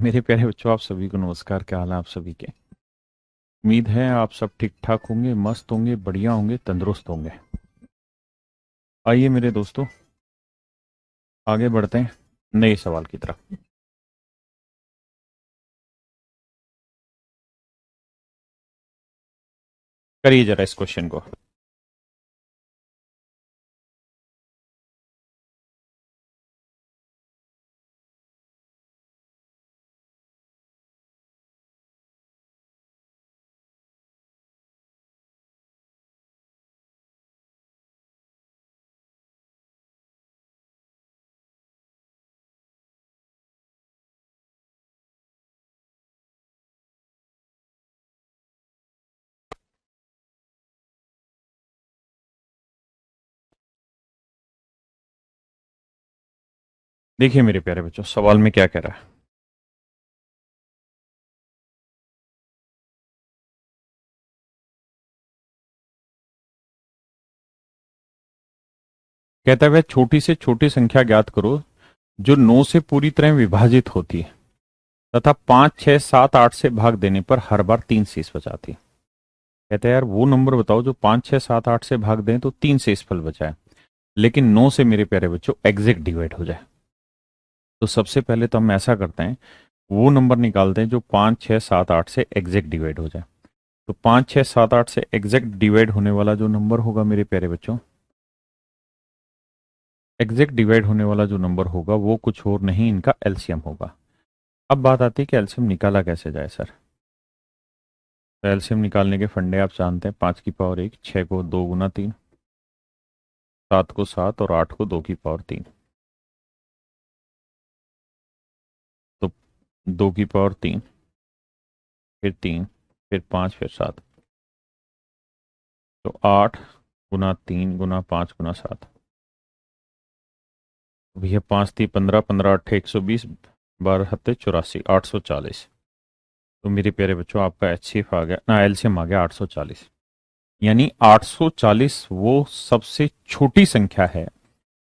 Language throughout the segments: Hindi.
मेरे प्यारे बच्चों, आप सभी को नमस्कार। क्या हाल है आप सभी के? उम्मीद है आप सब ठीक ठाक होंगे, मस्त होंगे, बढ़िया होंगे, तंदुरुस्त होंगे। आइए मेरे दोस्तों, आगे बढ़ते हैं नए सवाल की तरफ। करिए जरा इस क्वेश्चन को। देखिए मेरे प्यारे बच्चों, सवाल में क्या कह रहा है। कहता है वह छोटी से छोटी संख्या ज्ञात करो जो 9 से पूरी तरह विभाजित होती है तथा 5, 6, 7, 8 से भाग देने पर हर बार 3 शेष बचाती है। कहता है यार वो नंबर बताओ जो 5, 6, 7, 8 से भाग दें तो 3 शेषफल बचाए, लेकिन 9 से मेरे प्यारे बच्चों एग्जैक्ट डिवाइड हो जाए। तो सबसे पहले तो हम ऐसा करते हैं, वो नंबर निकालते हैं जो 5, 6, 7, 8 से एग्जैक्ट डिवाइड हो जाए। तो 5, 6, 7, 8 से एग्जैक्ट डिवाइड होने वाला जो नंबर होगा मेरे प्यारे बच्चों, एग्जैक्ट डिवाइड होने वाला जो नंबर होगा वो कुछ और नहीं, इनका एलसीएम होगा। अब बात आती है कि एलसीएम निकाला कैसे जाए सर। तो एलसीएम निकालने के फंडे आप जानते हैं, 5 की पावर 1, 6 को 2 गुना 3, 7 को 7 और 8 को 2 की पावर 3। तो 2 की पावर 3, फिर 3, फिर 5, फिर 7। तो 8 गुना 3 गुना 5 गुना 7। भैया 5 थी 15, 15 8 120, 12 हत्ते 84, 840। तो मेरे प्यारे बच्चों आपका एचसीएफ आ गया ना, एलसीएम आ गया 840। यानी 840 वो सबसे छोटी संख्या है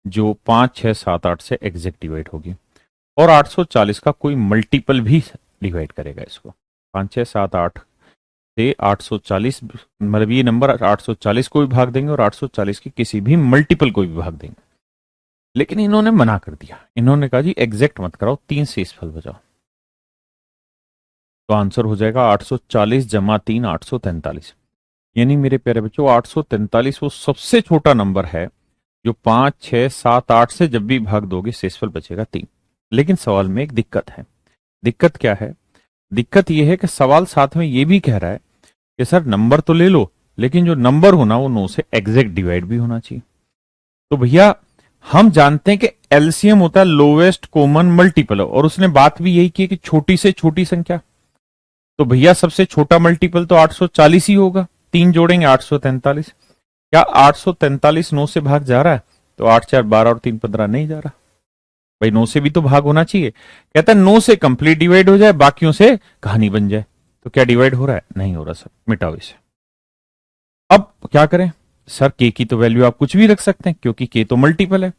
जो 5, 6, 7, 8 से एग्जैक्ट डिवाइड होगी, और 840 का कोई मल्टीपल भी डिवाइड करेगा इसको। 5, 6, 7, 8 से 840, मतलब ये नंबर 840 को भी भाग देंगे और 840 के किसी भी मल्टीपल को भी भाग देंगे। लेकिन इन्होंने मना कर दिया, इन्होंने कहा जी एग्जैक्ट मत कराओ, 3 शेषफल बचाओ। तो आंसर हो जाएगा 840 जमा 3, 843। यानी मेरे प्यारे बच्चों 843 वो सबसे छोटा नंबर है जो 5, 6, 7, 8 से जब भी भाग दोगे शेषफल बचेगा 3। लेकिन सवाल में एक दिक्कत है। दिक्कत क्या है? दिक्कत यह है कि सवाल साथ में यह भी कह रहा है कि सर नंबर तो ले लो, लेकिन जो नंबर होना वो 9 से एग्जैक्ट डिवाइड भी होना चाहिए। तो भैया हम जानते हैं कि एलसीएम होता है लोवेस्ट कॉमन मल्टीपल, और उसने बात भी यही की कि छोटी से छोटी संख्या। तो भैया सबसे छोटा मल्टीपल तो 840 ही होगा, 3 जोड़ेंगे 843। क्या 843 9 से भाग जा रहा है? तो 8 4 12 और 3 15 नहीं जा रहा। भाई 9 से भी तो भाग होना चाहिए। कहता है 9 से कंप्लीट डिवाइड हो जाए, बाकियों से कहानी बन जाए। तो क्या डिवाइड हो रहा है? नहीं हो रहा सर, मिटाओ इसे। अब क्या करें सर? के की तो वैल्यू आप कुछ भी रख सकते हैं क्योंकि के तो मल्टीपल है।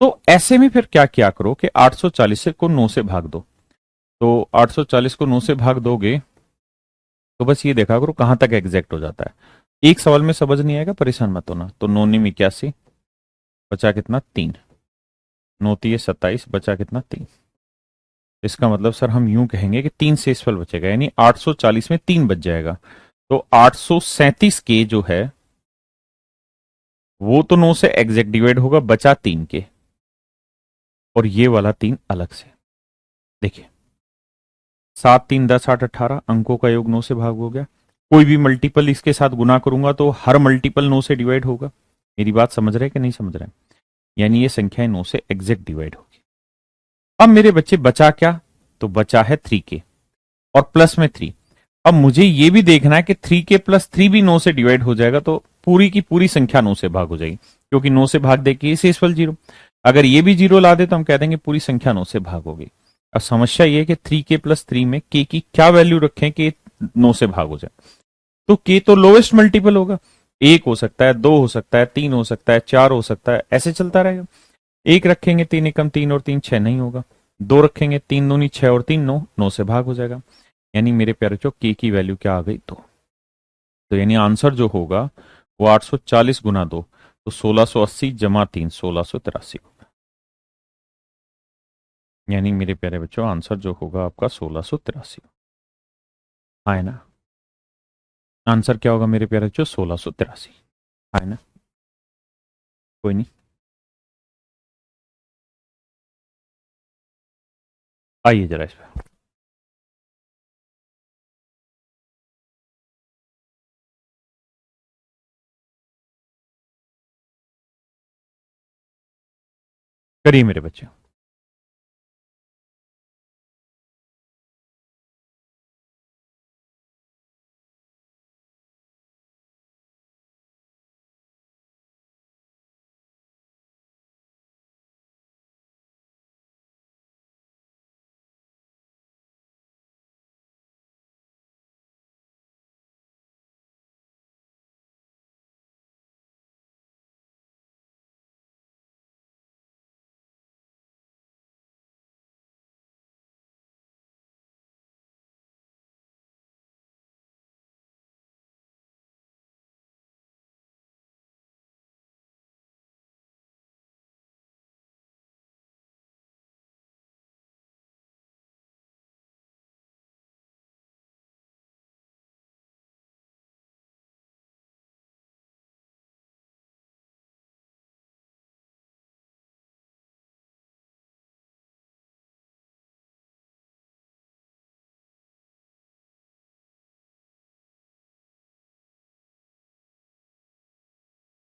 तो ऐसे में फिर क्या क्या करो कि 840 को 9 से भाग दो। तो 840 को 9 से भाग दोगे तो बस ये देखा करो कहां तक एग्जैक्ट हो जाता है। एक सवाल में समझ नहीं आएगा, परेशान मत होना। तो 9 9 81, बचा कितना? 3। 9 3 27, बचा कितना? 3। इसका मतलब सर हम यूं कहेंगे कि 3 शेषफल बचेगा, यानी 840 में 3 बच जाएगा। तो 837 के जो है वो तो 9 से एग्जैक्ट डिवाइड होगा, बचा 3 के, और ये वाला 3 अलग से। देखिए 7 3 10 8 18, अंकों का योग 9 से भाग हो गया। कोई भी मल्टीपल इसके साथ गुना करूंगा तो हर मल्टीपल 9 से डिवाइड होगा। मेरी बात समझ रहे हैं कि नहीं समझ रहे हैं? यानी ये संख्याएं 9 से एग्जैक्ट डिवाइड होगी। अब मेरे बच्चे बचा क्या? तो बचा है 3 के और प्लस में 3। अब मुझे ये भी देखना है कि 3 के प्लस 3 भी 9 से डिवाइड हो जाएगा, तो पूरी की पूरी संख्या 9 से भाग हो जाएगी, क्योंकि 9 से भाग दे के शेषफल 0। अगर ये भी 0 ला दे तो हम कह देंगे पूरी संख्या 9 से भाग होगी। अब समस्या ये है कि 3 के प्लस 3 में के की क्या वैल्यू रखें कि 9 से भाग हो जाए। तो के तो लोएस्ट मल्टीपल होगा, 1 हो सकता है, 2 हो सकता है, 3 हो सकता है, 4 हो सकता है, ऐसे चलता रहेगा। 1 रखेंगे 3 एकम 3 और 3 6 नहीं होगा। दो रखेंगे, 3 दूनी 6 और 3 9, 9 से भाग हो जाएगा। यानी मेरे प्यारे बच्चों के की वैल्यू क्या आ गई? 2। तो यानी आंसर जो होगा वो 840 गुना 2, तो 1680 जमा 3, 1683 होगा। यानी मेरे प्यारे बच्चों आंसर जो होगा आपका 1683। है ना? आंसर क्या होगा मेरे प्यारे बच्चों? 1683। है ना? कोई नहीं, आइए जरा इस पर करिए मेरे बच्चे।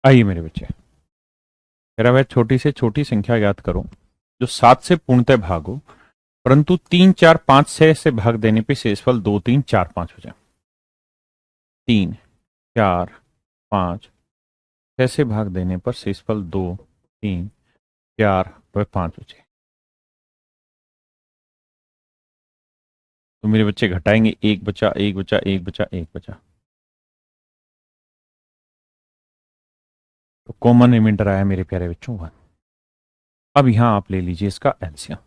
आइए मेरे बच्चे, मेरा वह छोटी से छोटी संख्या याद करो जो 7 से पूर्णतः भाग हो, परंतु 3 4 5 6 से भाग देने पे शेषफल 2 3 4 5 हो जाए। 3 4 5 6 से भाग देने पर शेषफल 2 3 4 व 5 हो जाए। तो मेरे बच्चे घटाएंगे, एक बचा, एक बचा, एक बचा, एक बचा, तो कॉमन रिमाइंडर आया मेरे प्यारे बच्चों 1। अब यहां आप ले लीजिए इसका एलसीएम।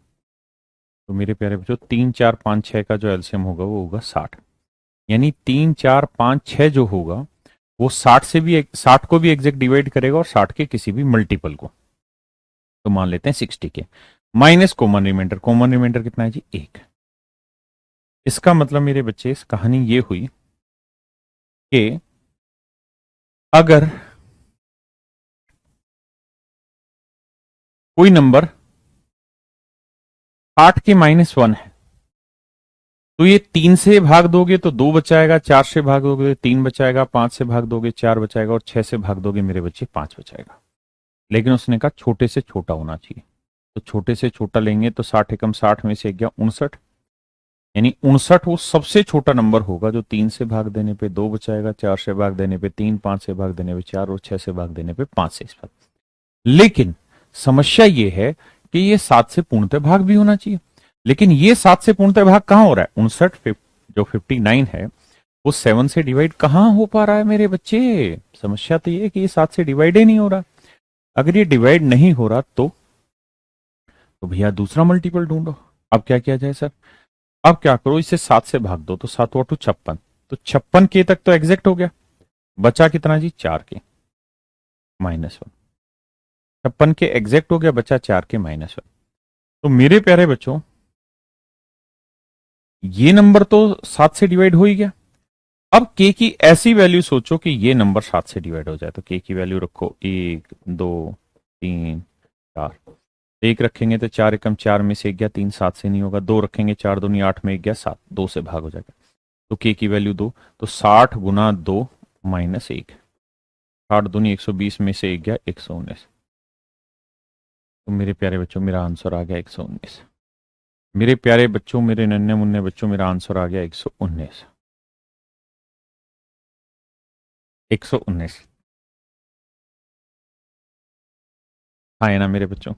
तो मेरे प्यारे बच्चों 3 4 5 6 का जो एलसीएम होगा वो होगा 60। यानी 3 4 5 6 जो होगा वो 60 से भी 60 को भी एग्जैक्ट डिवाइड करेगा और 60 के किसी भी मल्टीपल को। तो मान लेते हैं 60 के minus common reminder. Common reminder कितना है जी? 1। इसका मतलब मेरे बच्चे इस कहानी ये हुई कि अगर कोई नंबर 8 के -1 है तो ये 3 से भाग दोगे तो 2 बचाएगा, 4 से भाग दोगे तो 3 बचाएगा, 5 से भाग दोगे 4 बचाएगा और 6 से भाग दोगे मेरे बच्चे 5 बचाएगा। लेकिन उसने कहा छोटे से छोटा होना चाहिए। तो छोटे से छोटा लेंगे तो 60 एकम 60 में से गया 59। यानी 59 वो सबसे छोटा नंबर होगा जो 3 से भाग देने पे 2 बचाएगा, 4 से भाग देने पे 3, 5 से भाग देने पे 4 और 6 से भाग देने पे 5 से इस पर। लेकिन समस्या ये है कि ये 7 से पूर्णतः भाग भी होना चाहिए। लेकिन ये 7 से पूर्णतः भाग कहां हो रहा है? 59 जो 59 है वो 7 से डिवाइड कहां हो पा रहा है मेरे बच्चे? समस्या तो ये है कि ये 7 से डिवाइड ही नहीं हो रहा। अगर ये डिवाइड नहीं हो रहा तो भैया दूसरा मल्टीपल ढूंढो। अब क्या किया जाए सर? अब क्या करो, इसे 7 से भाग दो तो 7 वाटू 56। तो 56 के तक तो एग्जैक्ट हो गया। बचा कितना जी? 4 के -1। 56 के एग्जैक्ट हो गया, बचा 4 के -1। तो मेरे प्यारे बच्चों ये नंबर तो 7 से डिवाइड हो ही गया। अब के की ऐसी वैल्यू सोचो कि ये नंबर 7 से डिवाइड हो जाए। तो के की वैल्यू रखो 1 2 3 4। एक रखेंगे तो 4 एकम 4 में से 1 गया, 3 7 से नहीं होगा। 2 रखेंगे, 4 दूनी 8 में 1 गया, 7 2 से भाग हो जाएगा। तो के की वैल्यू 2। तो 60 गुना 2 -1। 60 दूनी 120 में से 1 गया, 119। तो मेरे प्यारे बच्चों मेरा आंसर आ गया 119। मेरे प्यारे बच्चों, मेरे नन्हे मुन्ने बच्चों, मेरा आंसर आ गया 119। 119 आए ना मेरे बच्चों?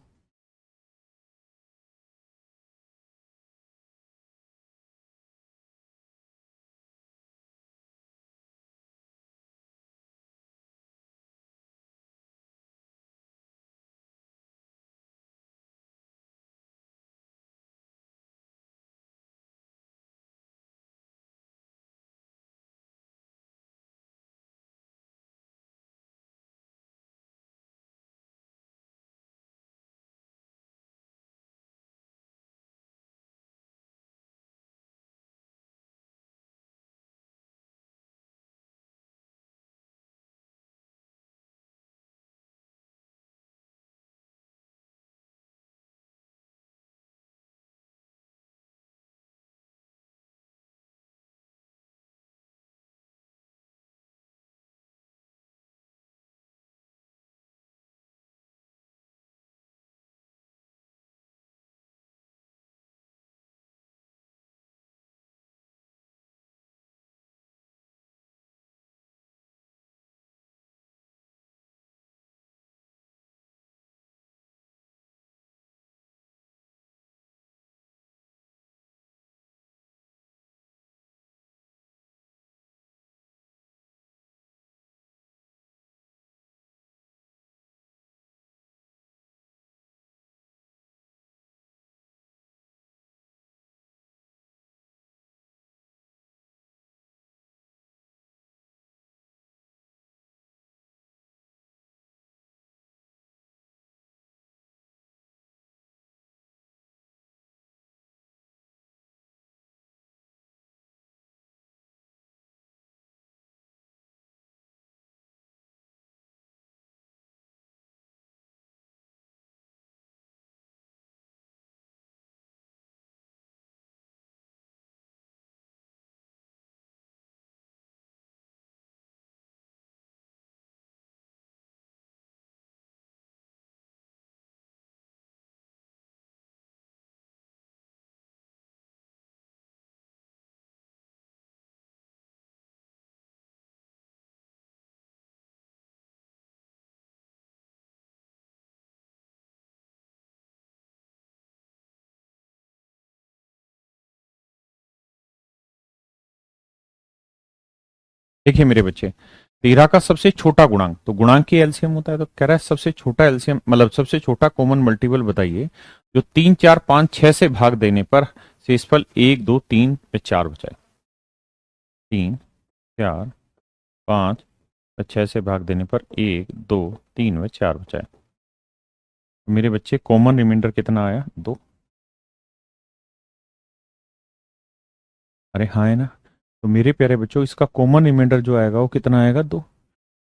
देखिए मेरे बच्चे, 13 का सबसे छोटा गुणांक, तो गुणांक की एलसीएम होता है, तो कह रहा है सबसे छोटा एलसीएम मतलब सबसे छोटा कॉमन मल्टीपल बताइए जो 3 4 5 6 से भाग देने पर शेषफल 1 2 3 पे 4 बचा है। 3 4 5 6 से भाग देने पर 1 2 3 व 4 बचा है। तो मेरे बच्चे कॉमन रिमाइंडर कितना आया? 2। अरे हाँ है ना। तो मेरे प्यारे बच्चों, इसका कॉमन रिमाइंडर जो आएगा वो कितना आएगा? 2।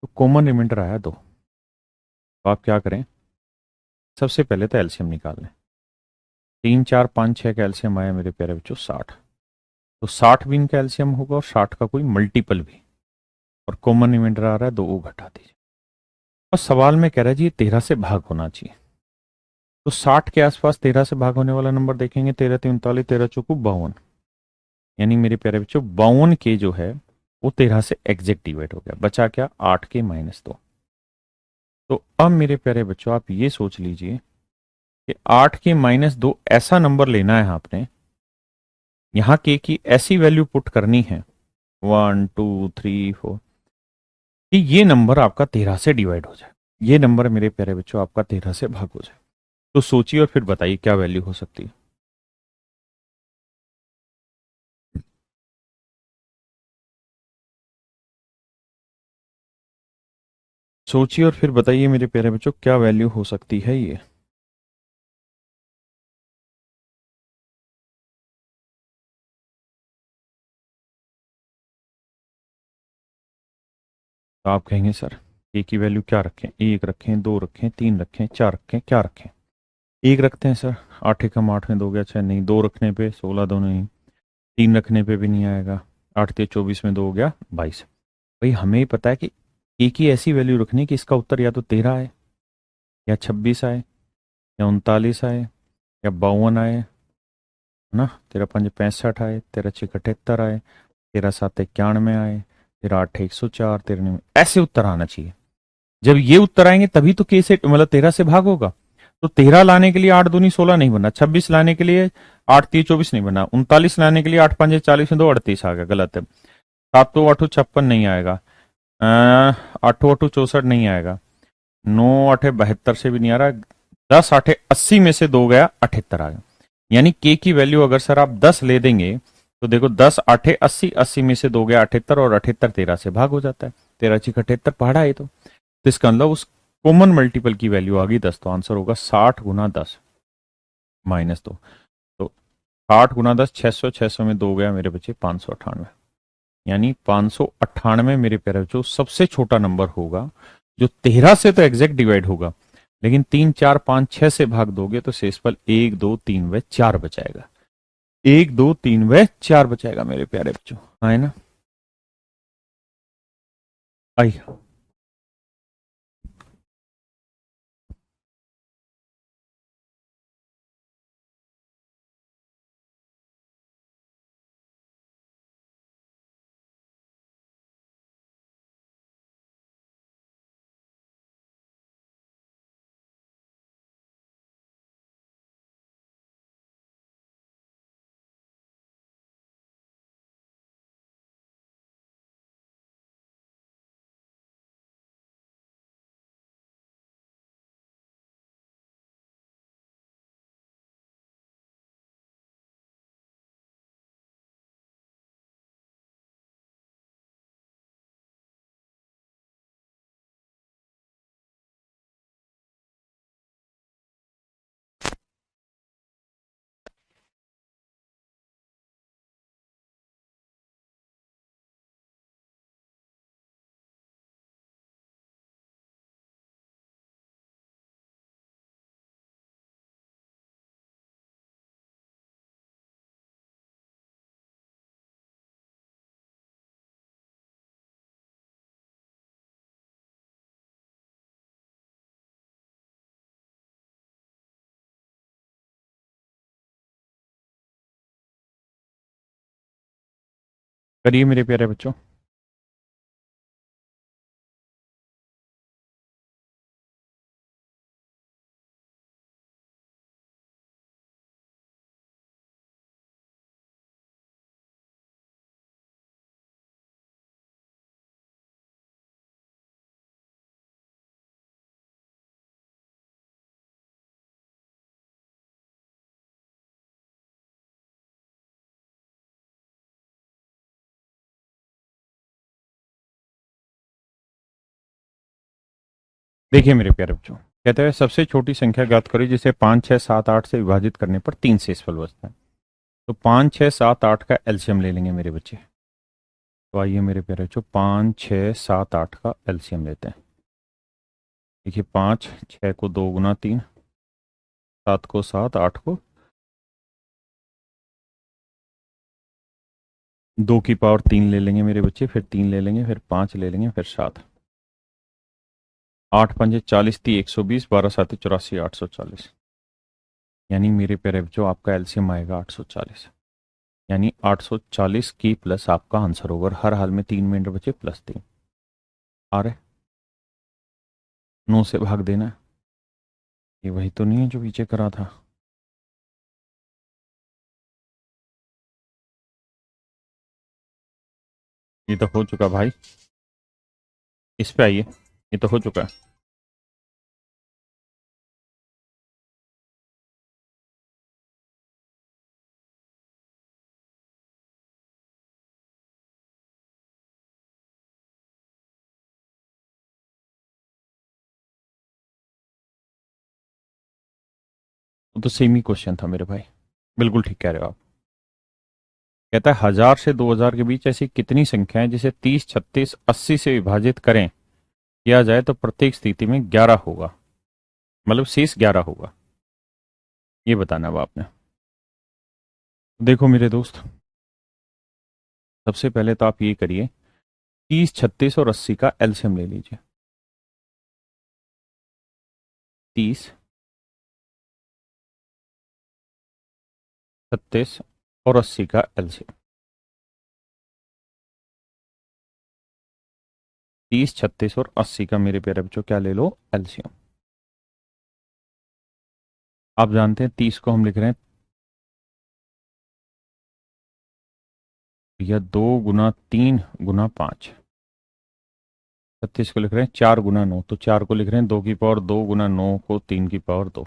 तो कॉमन रिमाइंडर आया 2। तो आप क्या करें, सबसे पहले तो एलसीएम निकाल लें। 3 4 5 6 का एलसीएम आया मेरे प्यारे बच्चों 60। तो 60 भी इनका एलसीएम होगा और 60 का कोई मल्टीपल भी। और कॉमन रिमाइंडर आ रहा है 2, वो घटा दीजिए। और सवाल में कह रहा है जी 13 से भाग होना चाहिए। तो 60 के आसपास 13 से भाग होने वाला नंबर देखेंगे, 13 3 39, 13 चौकू 52। यानी मेरे प्यारे बच्चों 52 के जो है वो 13 से एग्जैक्ट डिवाइड हो गया। बचा क्या? 8 के -2। तो अब मेरे प्यारे बच्चों आप ये सोच लीजिए कि 8 के -2 ऐसा नंबर लेना है आपने, यहां के की ऐसी वैल्यू पुट करनी है 1 2 3 4 कि ये नंबर आपका 13 से डिवाइड हो जाए। ये नंबर मेरे प्यारे बच्चों आपका 13 से भाग हो जाए। तो सोचिए और फिर बताइए क्या वैल्यू हो सकती है। सोचिए और फिर बताइए मेरे प्यारे बच्चों क्या वैल्यू हो सकती है ये। तो आप कहेंगे सर ए की वैल्यू क्या रखें? 1 रखें, 2 रखें, 3 रखें, 4 रखें, क्या रखें? 1 रखते हैं सर। 8 एकम 8 में 2 गया 6, नहीं। 2 रखने पे 16 2 नहीं। 3 रखने पे भी नहीं आएगा। 8 3 24 में 2 हो गया 22। भाई हमें ही पता है कि ए की ऐसी वैल्यू रखनी कि इसका उत्तर या तो 13 आए, या 26 आए, या 39 आए, या 52 आए, है ना। 13 5 65 आए, 13 6 78 आए, 13 7 91 आए, 13 8 104, 13 ऐसे उत्तर आना चाहिए। जब ये उत्तर आएंगे तभी तो के से मतलब 13 से भाग होगा। तो 13 लाने के लिए 8 दूनी 16 नहीं बना, 26 लाने के लिए 8 3 24 नहीं बना, 39 लाने के लिए 8 5 40 में 2 38 आ गया, गलत है। 7 2 8 56 नहीं आएगा। 8 8 64 नहीं आएगा। 9 8 72 से भी नहीं आ रहा। 10 8 80 में से 2 गया 78 आ गया। यानी के की वैल्यू अगर सर आप 10 ले देंगे तो देखो 10 8 80, 80 में से 2 गया 78 और 78 13 से भाग हो जाता है। 13 6 78 पढ़ा है तो इसका मतलब उस कॉमन मल्टीपल की वैल्यू आ गई 10। तो आंसर होगा 60 गुना 10 -2। तो 60 गुना 10 600, 600 में 2 गया मेरे बच्चे 598। यानी 598 मेरे प्यारे बच्चों सबसे छोटा नंबर होगा जो 13 से तो एग्जैक्ट डिवाइड होगा, लेकिन 3 4 5 6 से भाग दोगे तो शेषफल 1 2 3 व 4 बचाएगा। 1 2 3 व 4 बचाएगा मेरे प्यारे बच्चों, है ना। आई करिए मेरे प्यारे बच्चों। देखिए मेरे प्यारे बच्चों, कहते हैं सबसे छोटी संख्या ज्ञात करें जिसे 5, 6, 7, 8 से विभाजित करने पर 3 शेषफल बचता है। तो 5, 6, 7, 8 का एलसीएम ले लेंगे मेरे बच्चे। तो आइए मेरे प्यारे बच्चों, 5, 6, 7, 8 का एलसीएम लेते हैं। देखिए, 5, 6 को 2 गुना 3, 7 को 7, 8 को 2 की पावर 3 ले लेंगे मेरे बच्चे, फिर 3 ले लेंगे, फिर 5 ले लेंगे, फिर 7। 8 पंजे 40, 120, 12 सात 84, 840। यानी मेरे प्यारे बच्चों, आपका एलसीएम आएगा 840। यानी 840 की प्लस आपका आंसर होगा। हर हाल में 3 मिनट बचे, +3 आ रहे। 9 से भाग देना है। ये वही तो नहीं है जो पीछे करा था। ये तो हो चुका भाई। इस पे आइए, ये तो हो चुका है। वो तो सेम ही क्वेश्चन था मेरे भाई। बिल्कुल ठीक कह रहे हो आप। कहता है 1000 से 2000 के बीच ऐसी कितनी संख्या है जिसे 30, 36, 80 से विभाजित करें किया जाए तो प्रत्येक स्थिति में 11 होगा, मतलब शेष 11 होगा। ये बताना अब आपने। देखो मेरे दोस्त, सबसे पहले तो आप ये करिए, 30, 36 और 80 का एलसीएम ले लीजिए। 30, 36 और 80 का एलसीएम। 30, 36 और 80 का मेरे प्यारे बच्चों क्या ले लो, एलसीएम। आप जानते हैं 30 को हम लिख रहे हैं या 2 गुना 3 गुना 5। 36 को लिख रहे हैं 4 गुना 9, तो 4 को लिख रहे हैं 2 की पावर 2 गुना 9 को 3 की पावर 2।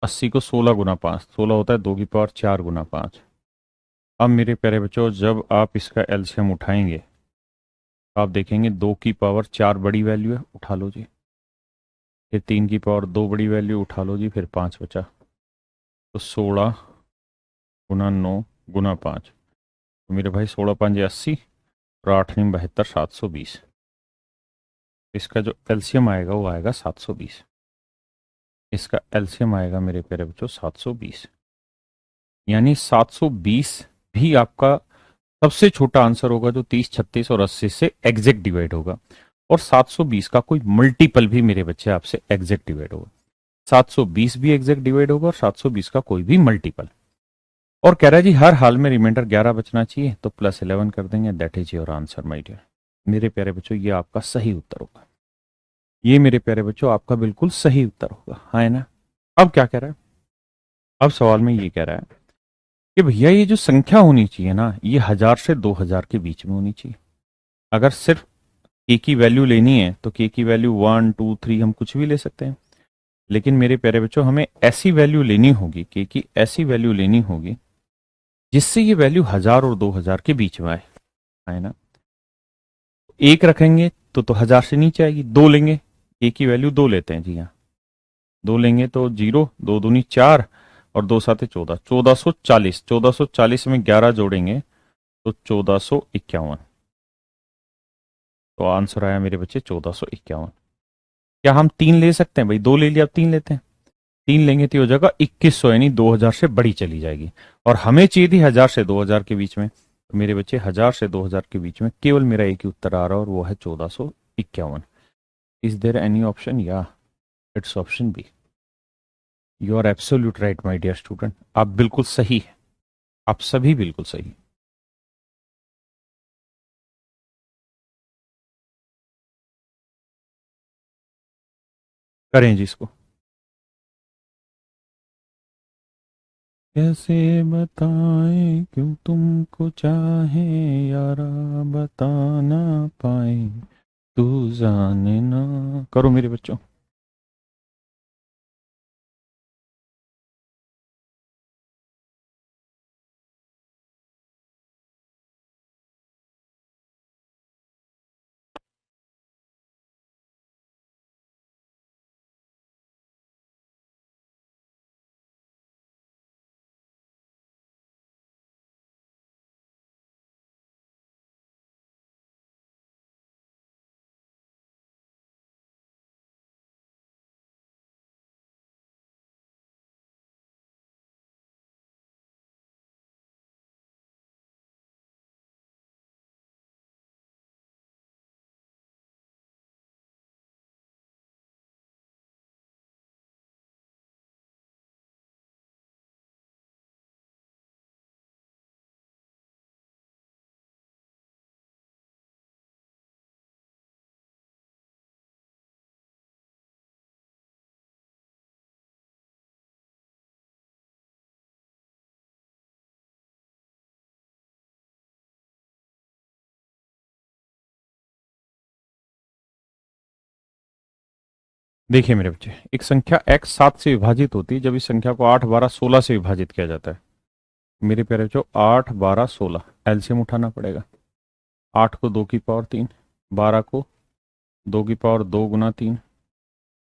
80 को 16 गुना 5, 16 होता है 2 की पावर 4 गुना 5। अब मेरे प्यारे बच्चों, जब आप इसका एलसीएम उठाएंगे तो आप देखेंगे 2 की पावर 4 बड़ी वैल्यू है, उठा लो जी। फिर 3 की पावर 2 बड़ी वैल्यू, उठा लो जी। फिर 5 बचा। तो 16 गुना 9 गुना 5। तो मेरे भाई 16 5 80 और 8 9 72, 720। इसका जो एलसीएम आएगा वो आएगा 720। इसका एलसीएम आएगा मेरे प्यारे बच्चों 720। यानी 720 भी आपका सबसे छोटा आंसर होगा जो 30, 36 और 80 से एग्जैक्ट डिवाइड होगा। और 720 का कोई मल्टीपल भी मेरे बच्चे आपसे एग्जैक्ट डिवाइड होगा। 720 भी एग्जैक्ट डिवाइड होगा और 720 का कोई भी मल्टीपल। और कह रहा है जी हर हाल में रिमाइंडर 11 बचना चाहिए, तो +11 कर देंगे। That is your answer my dear. मेरे प्यारे बच्चों, ये आपका सही उत्तर होगा। ये मेरे प्यारे बच्चों आपका बिल्कुल सही उत्तर होगा, हाँ है ना। अब क्या कह रहा है, अब सवाल में ये कह रहा है कि भैया ये जो संख्या होनी चाहिए ना, ये 1000 से 2000 के बीच में होनी चाहिए। अगर सिर्फ के की वैल्यू लेनी है तो के की वैल्यू 1, 2, 3 हम कुछ भी ले सकते हैं। लेकिन मेरे प्यारे बच्चों, हमें ऐसी वैल्यू लेनी होगी, के की ऐसी वैल्यू लेनी होगी जिससे ये वैल्यू 1000 और 2000 के बीच में आए, है ना। एक रखेंगे तो 1000 से नीचे आएगी। दो लेंगे, ए की वैल्यू 2 लेते हैं जी, यहाँ 2 लेंगे तो 0, 2 दूनी 4 और 2 साते 14, 1440। 1440 में 11 जोड़ेंगे तो 1451। तो आंसर आया मेरे बच्चे 1451। क्या हम 3 ले सकते हैं भाई? 2 ले लिया, अब 3 लेते हैं। 3 लेंगे तो हो जाएगा 2100, यानी 2000 से बड़ी चली जाएगी। और हमें चाहिए थी 1000 से 2000 के बीच में। तो मेरे बच्चे 1000 से 2000 के बीच में केवल मेरा एक ही उत्तर आ रहा है और वो है 1451। Is there any option? या it's option B. You are absolute right my dear student. आप बिल्कुल सही है। आप सभी बिल्कुल सही। करें जी इसको। कैसे बताएं क्यों तुमको चाहे यारा, बता ना पाए तू जाने ना। करो मेरे बच्चों। देखिए मेरे बच्चे, एक संख्या x 7 से विभाजित होती है जब इस संख्या को 8, 12, 16 से विभाजित किया जाता है। मेरे प्यारे बच्चों, 8, 12, 16 एलसीएम उठाना पड़ेगा। 8 को 2 की पावर 3, 12 को 2 की पावर 2 गुना 3,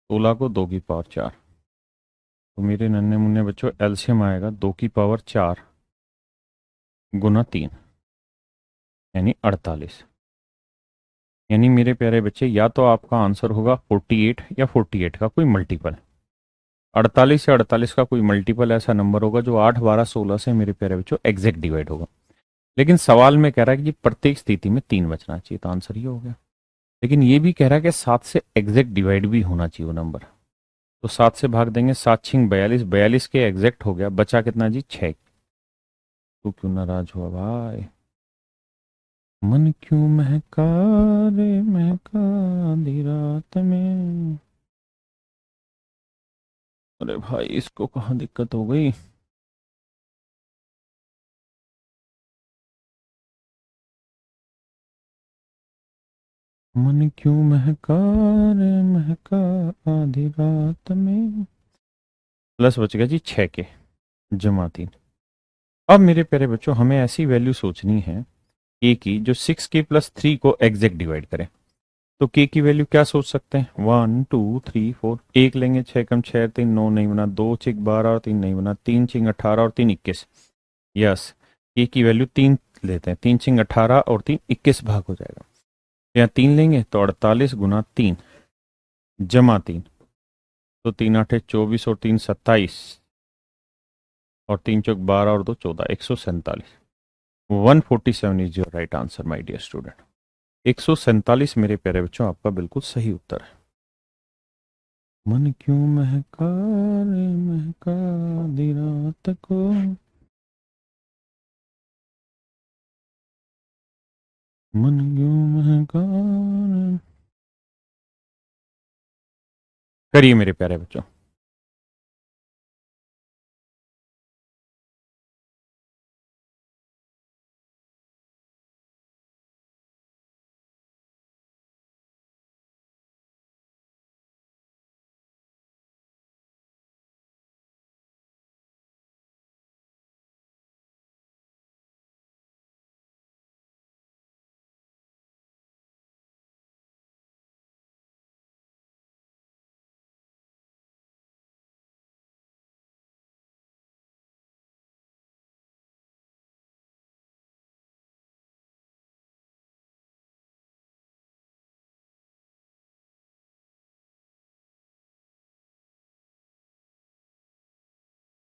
16 को 2 की पावर 4। तो मेरे नन्हे मुन्ने बच्चों, एलसीएम आएगा 2 की पावर 4 गुना 3 यानी 48। यानी मेरे प्यारे बच्चे, या तो आपका आंसर होगा 48 या 48 का कोई मल्टीपल। 48 या 48 का कोई मल्टीपल ऐसा नंबर होगा जो 8, 12, 16 से मेरे प्यारे बच्चों एग्जैक्ट डिवाइड होगा। लेकिन सवाल में कह रहा है कि जी प्रत्येक स्थिति में 3 बचना चाहिए, तो आंसर ये हो गया। लेकिन ये भी कह रहा है कि 7 से एग्जैक्ट डिवाइड भी होना चाहिए वो नंबर। तो 7 से भाग देंगे, 7 छिंग 42, 42 के एग्जैक्ट हो गया, बचा कितना जी 6। तो क्यों नाराज हुआ भाई? मन क्यों महका रे महका आधी रात में। अरे भाई, इसको कहाँ दिक्कत हो गई? मन क्यों महका रे महका आधी रात में। प्लस बच गया जी 6 के, जमा 3। अब मेरे प्यारे बच्चों, हमें ऐसी वैल्यू सोचनी है के की जो 6k+3 को एग्जैक्ट डिवाइड करे। तो के की वैल्यू क्या सोच सकते हैं? 1 2 3 4, एक लेंगे, 6 कम 6 3 9 नहीं बना, 2 छिक 12 और 3 नहीं बना, 3 छिंग 18 और 3 21। यस, के की वैल्यू 3 लेते हैं, 3 छिंग 18 और 3 21 भाग हो जाएगा। यहाँ 3 लेंगे तो 48 गुना 3 जमा 3, तो 3 8 24 और 3 27 और 3 चौक 12 और 2 14, 147। 147 is your right answer my dear student. 147 मेरे प्यारे बच्चों आपका बिल्कुल सही उत्तर है। मन क्यों महका रे महका आधी रात को। मन क्यों महका रे। करिए मेरे प्यारे बच्चों।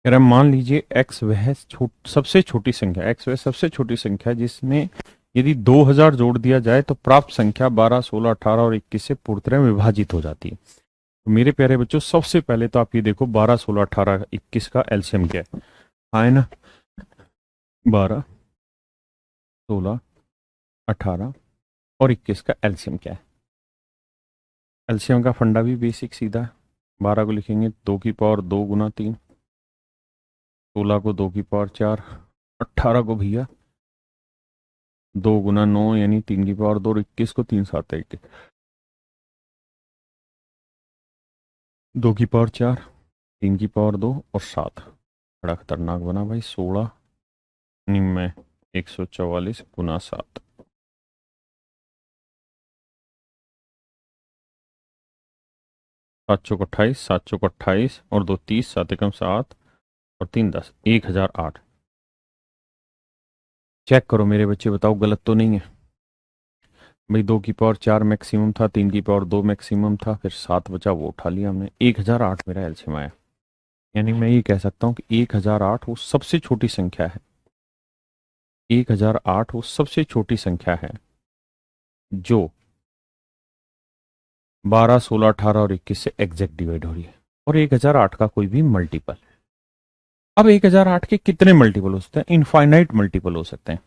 अगर मान लीजिए x वह सबसे छोटी संख्या, x वह सबसे छोटी संख्या जिसमें यदि 2000 जोड़ दिया जाए तो प्राप्त संख्या 12, 16, 18 और 21 से पूरी तरह विभाजित हो जाती है। तो मेरे प्यारे बच्चों, सबसे पहले तो आप ये देखो 12, 16, 18, 21 का एलसीएम क्या है? हाँ ना, 12, 16, 18 और 21 का एलसीएम क्या है? एलसीएम का फंडा भी बेसिक सीधा है। 12 को लिखेंगे 2 की पावर 2 गुना 3, 16 को 2 की पावर 4, 18 को भैया 2 गुना 9 यानी 3 की पावर 2 और 21 को 3 7 1, 2 की पावर 4, 3 की पावर 2 और 7। बड़ा खतरनाक बना भाई। 16 निम्न 144 गुना 7, 7 चौक 28, 7 चौक 28 और 2 30, 7 एकम 7 और 3 10, 1008। चेक करो मेरे बच्चे, बताओ गलत तो नहीं है भाई। 2 की पावर 4 मैक्सिमम था, 3 की पावर 2 मैक्सिमम था, फिर 7 बचा वो उठा लिया हमने। 1008 मेरा एलसीएम आया। यानी मैं ये कह सकता हूँ कि 1008 वो सबसे छोटी संख्या है। 1008 वो सबसे छोटी संख्या है जो 12, 16, 18 और 21 से एग्जैक्ट डिवाइड हो रही है, और 1008 का कोई भी मल्टीपल। अब 1008 के कितने मल्टीपल हो सकते हैं? इनफाइनाइट मल्टीपल हो सकते हैं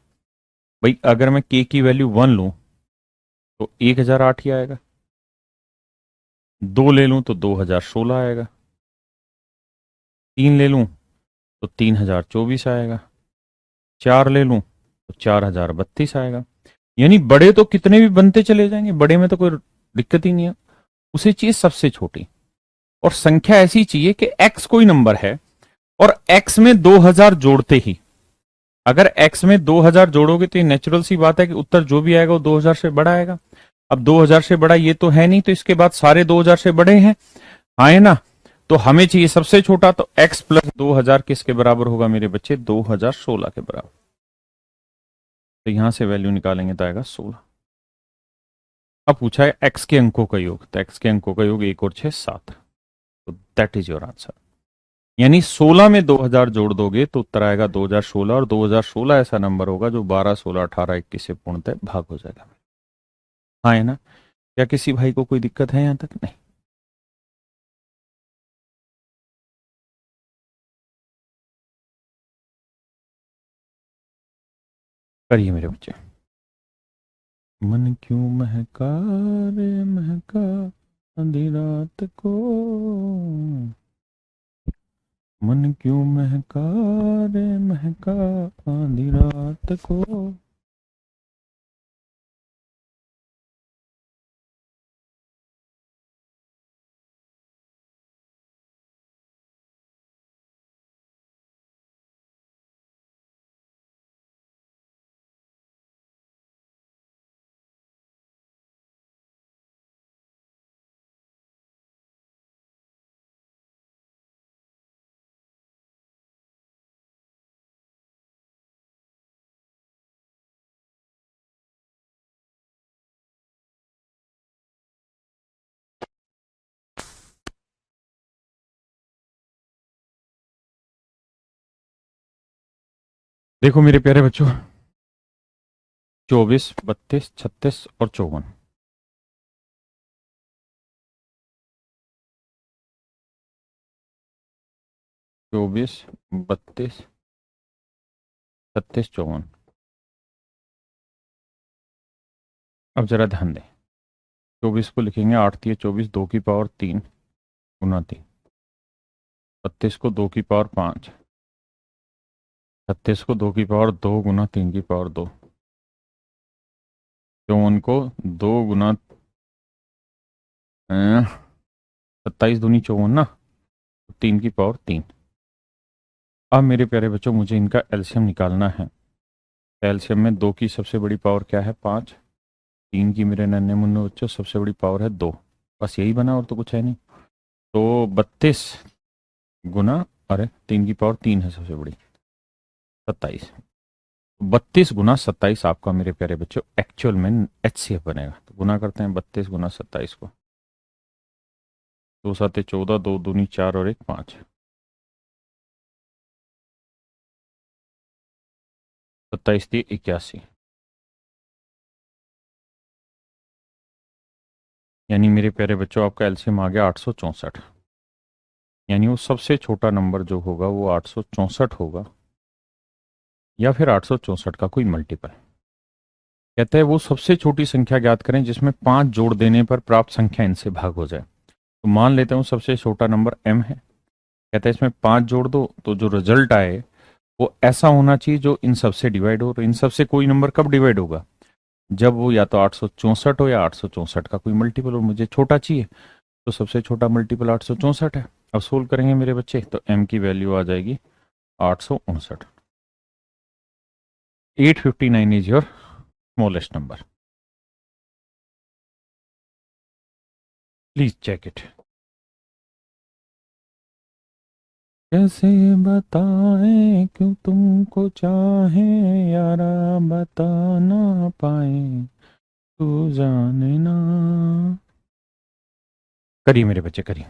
भाई। अगर मैं के की वैल्यू 1 लूं तो 1008 ही आएगा, 2 ले लूं तो 2016 आएगा, 3 ले लूं तो 3024 आएगा, 4 ले लूं तो 4032 आएगा। यानी बड़े तो कितने भी बनते चले जाएंगे, बड़े में तो कोई दिक्कत ही नहीं है। उसे चाहिए सबसे छोटी। और संख्या ऐसी चाहिए कि x कोई नंबर है और x में 2000 जोड़ते ही, अगर x में 2000 जोड़ोगे तो ये नेचुरल सी बात है कि उत्तर जो भी आएगा वो 2000 से बड़ा आएगा। अब 2000 से बड़ा ये तो है नहीं, तो इसके बाद सारे 2000 से बड़े हैं, हाँ है ना। तो हमें चाहिए सबसे छोटा, तो x प्लस 2000 किसके बराबर होगा मेरे बच्चे? 2016 के बराबर। तो यहां से वैल्यू निकालेंगे तो आएगा 16। अब पूछा है x के अंकों का योग, तो x के अंकों का योग 1 और 6 7, तो दैट इज योर आंसर। यानी 16 में 2000 जोड़ दोगे तो उत्तर आएगा 2016, और 2016 ऐसा नंबर होगा जो 12, 16, 18, 21 से पूर्णतः भाग हो जाएगा। हाँ है ना। क्या किसी भाई को कोई दिक्कत है यहां तक? नहीं। करिए मेरे बच्चे। मन क्यों महका रे महका आधी रात को, मन क्यों महका रे महका आधी रात को। देखो मेरे प्यारे बच्चों, 24, 32, 36 और 54। 24, 32, 36, 54। अब जरा ध्यान दें। 24 को लिखेंगे 8 3 24, 2 की पावर 3 गुना 3। 32 को 2 की पावर 5, 36 को 2 की पावर 2 गुना 3 की पावर 2, 54 को 2 गुना 27 दूनी 54 ना, 3 की पावर 3। अब मेरे प्यारे बच्चों मुझे इनका एलसीएम निकालना है। एलसीएम में 2 की सबसे बड़ी पावर क्या है? 5। 3 की मेरे नन्हे मुन्ने बच्चों सबसे बड़ी पावर है 2। बस यही बना, और तो कुछ है नहीं। तो 32 गुना, अरे 3 की पावर 3 है सबसे बड़ी, 27। 32 गुना 27 आपका मेरे प्यारे बच्चों एक्चुअल में एचसीएफ बनेगा। तो गुना करते हैं 32 गुना 27 को। 2 7 14, 2 दूनी 4 और 1 5, 27 थी 81। यानी मेरे प्यारे बच्चों आपका एलसीएम आ गया 864। यानी वो सबसे छोटा नंबर जो होगा वो 864 होगा, या फिर 864 का कोई मल्टीपल। कहते हैं वो सबसे छोटी संख्या ज्ञात करें जिसमें 5 जोड़ देने पर प्राप्त संख्या इनसे भाग हो जाए। तो मान लेते हैं सबसे छोटा नंबर m है। कहते हैं इसमें 5 जोड़ दो तो जो रिजल्ट आए वो ऐसा होना चाहिए जो इन सबसे डिवाइड हो। तो इन सबसे कोई नंबर कब डिवाइड होगा? जब वो या तो 864 हो या 864 का कोई मल्टीपल हो। मुझे छोटा चाहिए, तो सबसे छोटा मल्टीपल 864 है। अब सोल्व करेंगे मेरे बच्चे, तो m की वैल्यू आ जाएगी 859। 859 is your smallest number. Please check it. कैसे बताएं क्यों तुमको चाहे यारा, बता ना पाए तू जाने ना। करिए मेरे बच्चे करिए।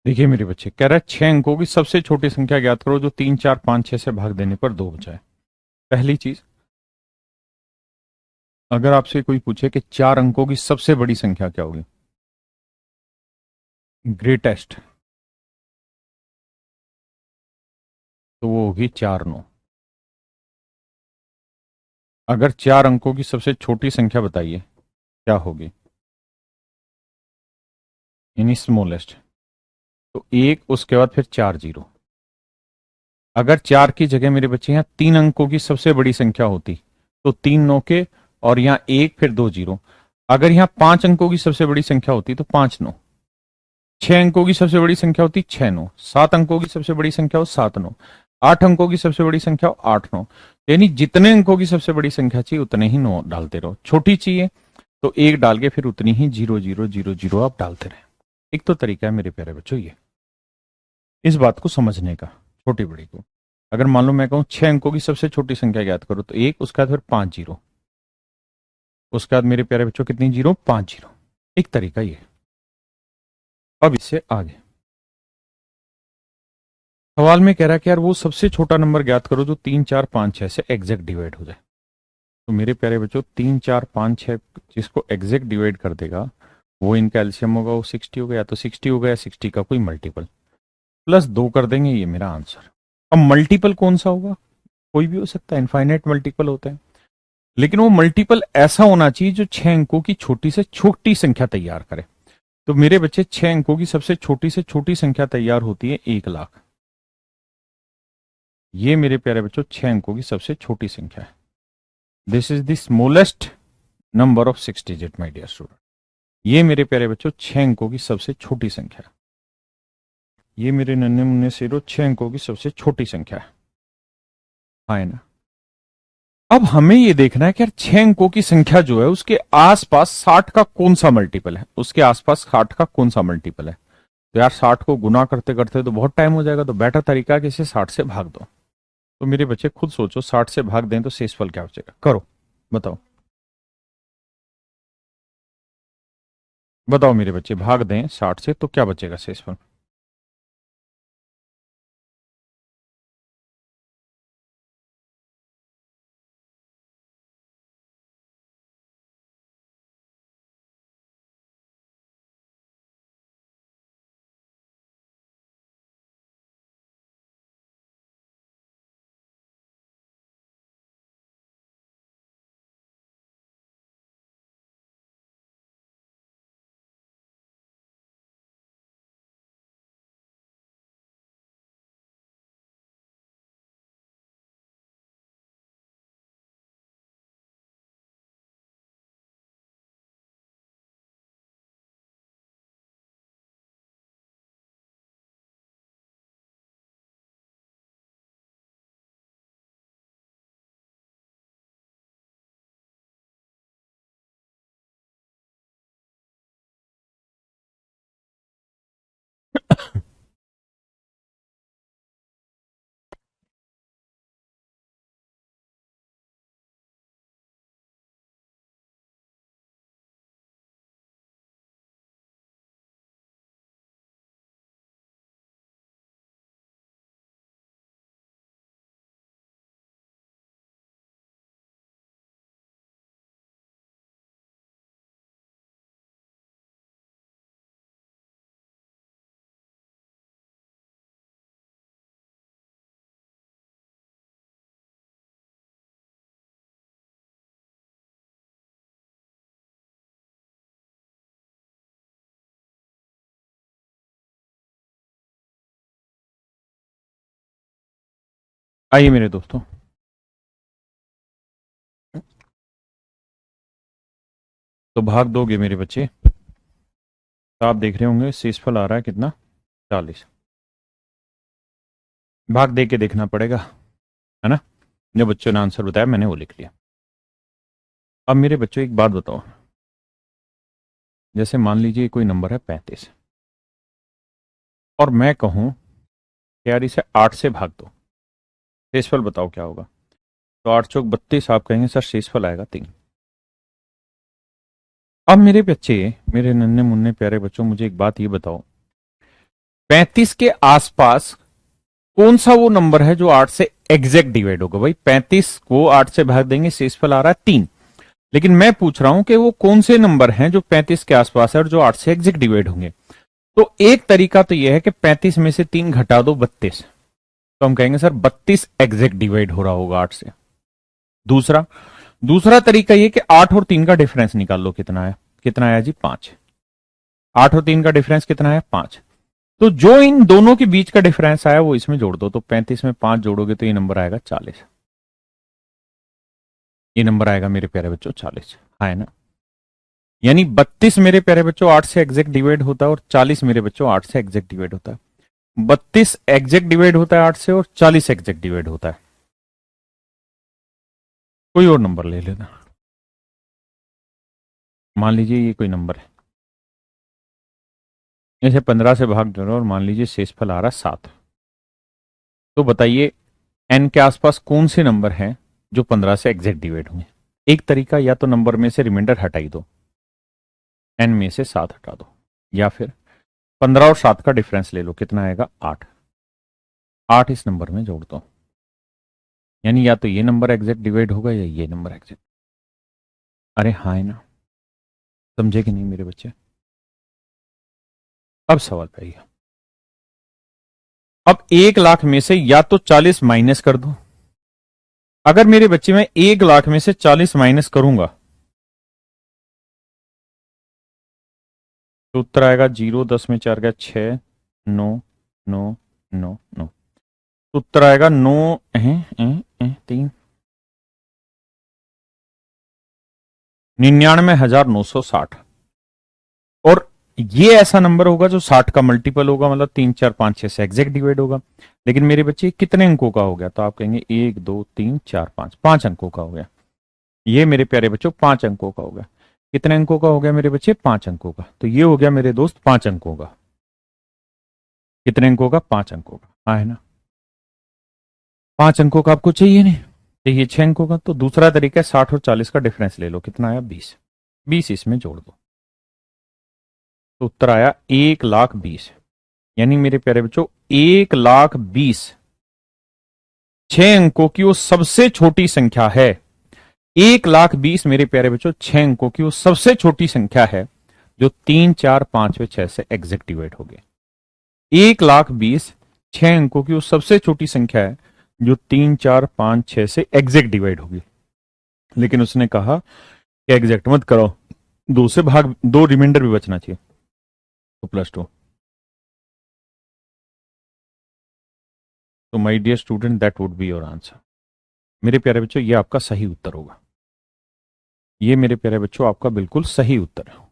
देखिए मेरे बच्चे, कह रहा है 6 अंकों की सबसे छोटी संख्या ज्ञात करो जो 3, 4, 5, 6 से भाग देने पर 2 बचा है। पहली चीज, अगर आपसे कोई पूछे कि 4 अंकों की सबसे बड़ी संख्या क्या होगी, ग्रेटेस्ट, तो वो होगी 4, 9। अगर 4 अंकों की सबसे छोटी संख्या बताइए क्या होगी, यानी स्मॉलेस्ट, तो 1, उसके बाद फिर 4 0। अगर 4 की जगह मेरे बच्चे यहाँ 3 अंकों की सबसे बड़ी संख्या होती तो 3 9 और यहाँ 1 फिर 2 0। अगर यहाँ 5 अंकों की सबसे बड़ी संख्या होती तो 5 9। 6 अंकों की सबसे बड़ी संख्या होती 6 9। 7 अंकों की सबसे बड़ी संख्या हो 7 9। 8 अंकों की सबसे बड़ी संख्या हो 8 9। यानी जितने अंकों की सबसे बड़ी संख्या चाहिए उतने ही 9 डालते रहो, छोटी चाहिए तो 1 डाल के फिर उतनी ही 0 0 0 0 आप डालते रहे। एक तो तरीका है मेरे प्यारे बच्चों ये, इस बात को समझने का, छोटी बड़ी को। अगर मान लो मैं कहूं 6 अंकों की सबसे छोटी संख्या ज्ञात करो, तो 1, उसके बाद फिर 5 0, उसके बाद मेरे प्यारे बच्चों कितनी जीरो, 5 0। एक तरीका ये। अब इससे आगे सवाल में कह रहा है कि यार वो सबसे छोटा नंबर ज्ञात करो जो 3, 4, 5, 6 से एग्जैक्ट डिवाइड हो जाए। तो मेरे प्यारे बच्चों 3, 4, 5, 6 जिसको एग्जैक्ट डिवाइड कर देगा वो इनका एलसीएम होगा, वो 60 होगा, या तो 60 होगा या 60 का कोई मल्टीपल, प्लस 2 कर देंगे, ये मेरा आंसर। अब मल्टीपल कौन सा होगा, कोई भी हो सकता है, इनफाइनाइट मल्टीपल होते हैं, लेकिन वो मल्टीपल ऐसा होना चाहिए जो 6 अंकों की छोटी से छोटी संख्या तैयार करे। तो मेरे बच्चे 6 अंकों की सबसे छोटी से छोटी संख्या तैयार होती है 1 लाख। ये मेरे प्यारे बच्चों 6 अंकों की सबसे छोटी संख्या है। This is the smallest number of 6 digit my dear student. ये मेरे प्यारे बच्चों 6 अंकों की सबसे छोटी संख्या है। ये मेरे नन्हे मुन्ने शेरों 6 अंकों की सबसे छोटी संख्या है ना। अब हमें ये देखना है कि यार 6 अंकों की संख्या जो है उसके आसपास 60 का कौन सा मल्टीपल है, उसके आसपास 60 का कौन सा मल्टीपल है। तो यार 60 को गुना करते करते तो बहुत टाइम हो जाएगा, तो बेटर तरीका है कि इसे 60 से भाग दो। तो मेरे बच्चे खुद सोचो, 60 से भाग दें तो शेषफल क्या बचेगा, करो बताओ। बताओ मेरे बच्चे, भाग दें 60 से तो क्या बचेगा शेषफल। आइए मेरे दोस्तों, तो भाग दोगे मेरे बच्चे, तो आप देख रहे होंगे शेषफल आ रहा है कितना, 40। भाग दे के देखना पड़ेगा, है ना। जो बच्चों ने आंसर बताया मैंने वो लिख लिया। अब मेरे बच्चों एक बात बताओ, जैसे मान लीजिए कोई नंबर है 35 और मैं कहूं कि यार इसे 8 से भाग दो, शेषफल बताओ क्या होगा। तो 8 चौक 32, आप कहेंगे सर शेषफल आएगा 3। अब मेरे बच्चे, मेरे नन्हे मुन्ने प्यारे बच्चों, मुझे एक बात ये बताओ, 35 के आसपास कौन सा वो नंबर है जो 8 से एग्जैक्ट डिवाइड होगा? भाई 35 को 8 से भाग देंगे, शेषफल आ रहा है 3। लेकिन मैं पूछ रहा हूं कि वो कौन से नंबर हैं जो 35 के आसपास है और जो 8 से एग्जैक्ट डिवाइड होंगे। तो एक तरीका तो यह है कि 35 में से 3 घटा दो, 32। तो हम कहेंगे सर 32 एग्जैक्ट डिवाइड हो रहा होगा 8 से। दूसरा दूसरा तरीका यह कि 8 और 3 का डिफरेंस निकाल लो, कितना है? कितना आया जी? 5। 8 और 3 का डिफरेंस कितना है? 5। तो जो इन दोनों के बीच का डिफरेंस आया वो इसमें जोड़ दो, तो 35 में 5 जोड़ोगे तो ये नंबर आएगा 40। ये नंबर आएगा मेरे प्यारे बच्चों 40, है ना? यानी 32 मेरे प्यारे बच्चों 8 से एग्जैक्ट डिवाइड होता है और 40 मेरे बच्चों 8 से एग्जैक्ट डिवाइड होता है। 32 एग्जैक्ट डिवाइड होता है 8 से और 40 एग्जैक्ट डिवाइड होता है। कोई और नंबर ले लेना, मान लीजिए ये कोई नंबर है, इसे 15 से भाग दे रहे हो और मान लीजिए शेषफल आ रहा है 7। तो बताइए एन के आसपास कौन से नंबर हैं जो 15 से एग्जैक्ट डिवाइड होंगे? एक तरीका, या तो नंबर में से रिमाइंडर हटाई दो, एन में से 7 हटा दो, या फिर 15 और 7 का डिफरेंस ले लो, कितना आएगा? 8। 8 इस नंबर में जोड़ दो, यानी या तो ये नंबर एग्जैक्ट डिवाइड होगा या ये नंबर एग्जैक्ट। अरे हाँ है ना? समझे कि नहीं मेरे बच्चे? अब सवाल पे आइए। अब 1 लाख में से या तो 40 माइनस कर दो। अगर मेरे बच्चे में 1 लाख में से 40 माइनस करूंगा तो उत्तर आएगा 0, 10 में 4 गया 6, 9, 9, 9, 9। उत्तर आएगा 9, 3, 99,960। और ये ऐसा नंबर होगा जो 60 का मल्टीपल होगा, मतलब 3, 4, 5, 6 से एग्जैक्ट डिवाइड होगा। लेकिन मेरे बच्चे कितने अंकों का हो गया? तो आप कहेंगे 1, 2, 3, 4, 5, 5 अंकों का हो गया। ये मेरे प्यारे बच्चों 5 अंकों का हो गया। कितने अंकों का हो गया मेरे बच्चे? 5 अंकों का। तो ये हो गया मेरे दोस्त 5 अंकों का। कितने अंकों का? 5 अंकों का, हाँ है ना? 5 अंकों का आपको चाहिए नहीं, चाहिए 6 अंकों का। तो दूसरा तरीका है 60 और 40 का डिफरेंस ले लो, कितना आया? 20। 20 इसमें जोड़ दो, तो उत्तर आया 1,20,000। यानी मेरे प्यारे बच्चों 1,20,000 6 अंकों की वो सबसे छोटी संख्या है। 1,20,000 मेरे प्यारे बच्चों 6 अंकों की वो सबसे छोटी संख्या है जो 3, 4, 5 व 6 से एग्जैक्ट डिवाइड हो गए। 1,20,000 6 अंकों की वो सबसे छोटी संख्या है जो 3, 4, 5, 6 से एग्जैक्ट डिवाइड होगी। लेकिन उसने कहा कि एग्जैक्ट मत करो, 2 से भाग, 2 रिमाइंडर भी बचना चाहिए, तो +2। तो my dear student, that would be your answer. मेरे प्यारे बच्चों ये आपका सही उत्तर होगा। ये मेरे प्यारे बच्चों आपका बिल्कुल सही उत्तर है।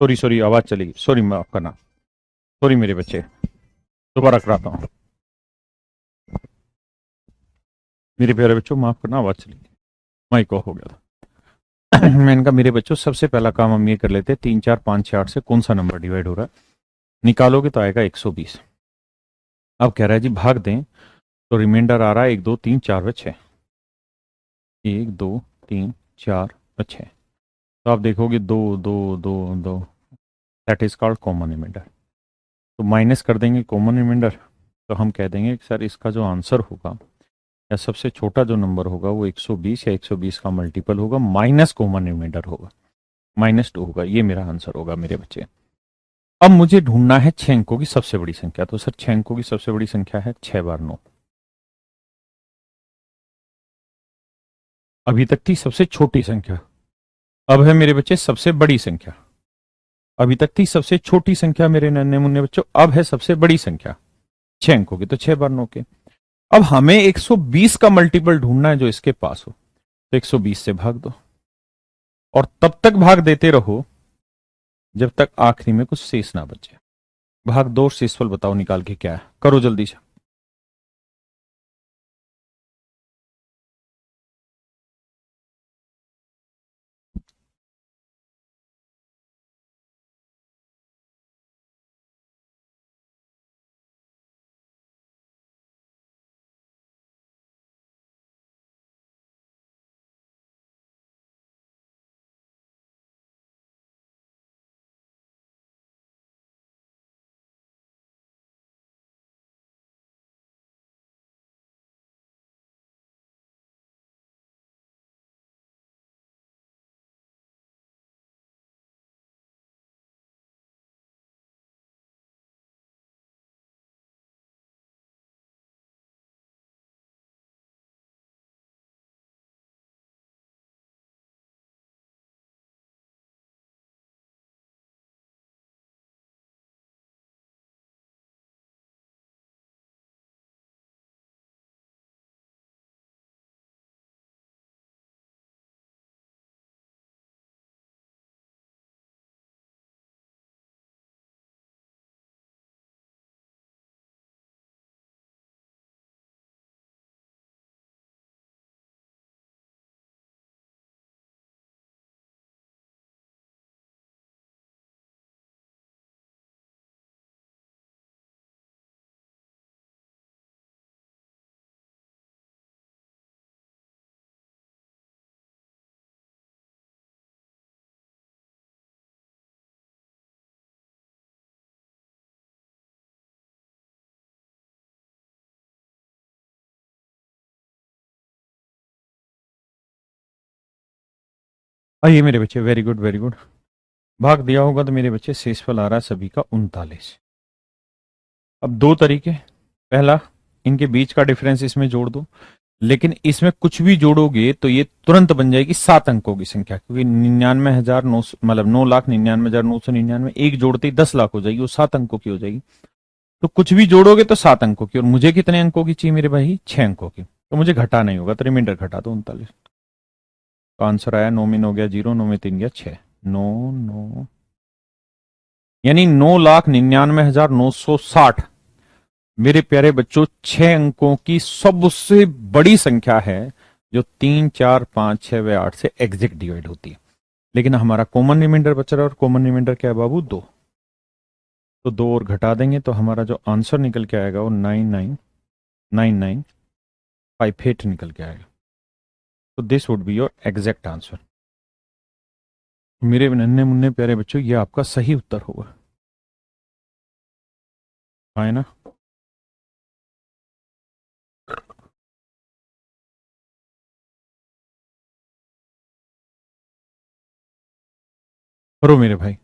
सॉरी सॉरी, आवाज चलेगी, सॉरी, माफ करना। सॉरी मेरे बच्चे, दोबारा कराता हूँ। मेरे प्यारे बच्चों माफ करना, आवाज चलेगी, माइक ऑफ हो गया था। मैंने कहा मेरे बच्चों सबसे पहला काम हम ये कर लेते हैं, 3 4 5 6 8 से कौन सा नंबर डिवाइड हो रहा है निकालोगे तो आएगा 120। अब कह रहा है जी भाग दें, तो रिमाइंडर आ रहा है 1 2 3 4 व 6, 1 2 3 4 व 6। तो आप देखोगे 2 2 2 2, that is called common reminder. तो माइनस कर देंगे कॉमन रिमाइंडर, तो हम कह देंगे कि सर इसका जो आंसर होगा या सबसे छोटा जो नंबर होगा वो 120 या 120 का मल्टीपल होगा माइनस कॉमन रिमाइंडर होगा, -2 होगा। ये मेरा आंसर होगा मेरे बच्चे। अब मुझे ढूंढना है 6 अंकों की सबसे बड़ी संख्या। तो सर 6 अंकों की सबसे बड़ी संख्या है 6 बार 9। अभी तक थी सबसे छोटी संख्या, अब है मेरे बच्चे सबसे बड़ी संख्या। अभी तक थी सबसे छोटी संख्या मेरे नन्हे मुन्ने बच्चों, अब है सबसे बड़ी संख्या 6 अंकों की, तो 6 बार 9 के। अब हमें 120 का मल्टीपल ढूंढना है जो इसके पास हो, तो 120 से भाग दो और तब तक भाग देते रहो जब तक आखिरी में कुछ शेष ना बचे। भाग दो, शेषफल बताओ निकाल के क्या है, करो जल्दी से। आइए मेरे बच्चे, वेरी गुड वेरी गुड। भाग दिया होगा तो मेरे बच्चे शेषफल आ रहा है सभी का 39। अब दो तरीके, पहला इनके बीच का डिफरेंस इसमें जोड़ दो, लेकिन इसमें कुछ भी जोड़ोगे तो ये तुरंत बन जाएगी 7 अंकों की संख्या, क्योंकि 99,900 मतलब 9,99,999, एक जोड़ते ही 10 लाख हो जाएगी, वो 7 अंकों की हो जाएगी। तो कुछ भी जोड़ोगे तो 7 अंकों की, और मुझे कितने अंकों की चाहिए मेरे भाई, 6 अंकों की। तो मुझे घटा नहीं होगा, तो रिमाइंडर घटा दो 39। तो आंसर आया 9 में 9 गया 0, 9 में 3 गया 6, 9 9, यानी 9,99,960 मेरे प्यारे बच्चों 6 अंकों की सबसे बड़ी संख्या है, जो 3 4 5 6 व 8 से एग्जैक्ट डिवाइड होती है। लेकिन हमारा कॉमन रिमाइंडर बच रहा है, और कॉमन रिमाइंडर क्या है बाबू, 2। तो 2 और घटा देंगे तो हमारा जो आंसर निकल के आएगा वो 999958 निकल के आएगा। तो this would be your exact answer. मेरे नन्हे मुन्ने प्यारे बच्चों, ये आपका सही उत्तर होगा, है ना। करो मेरे भाई।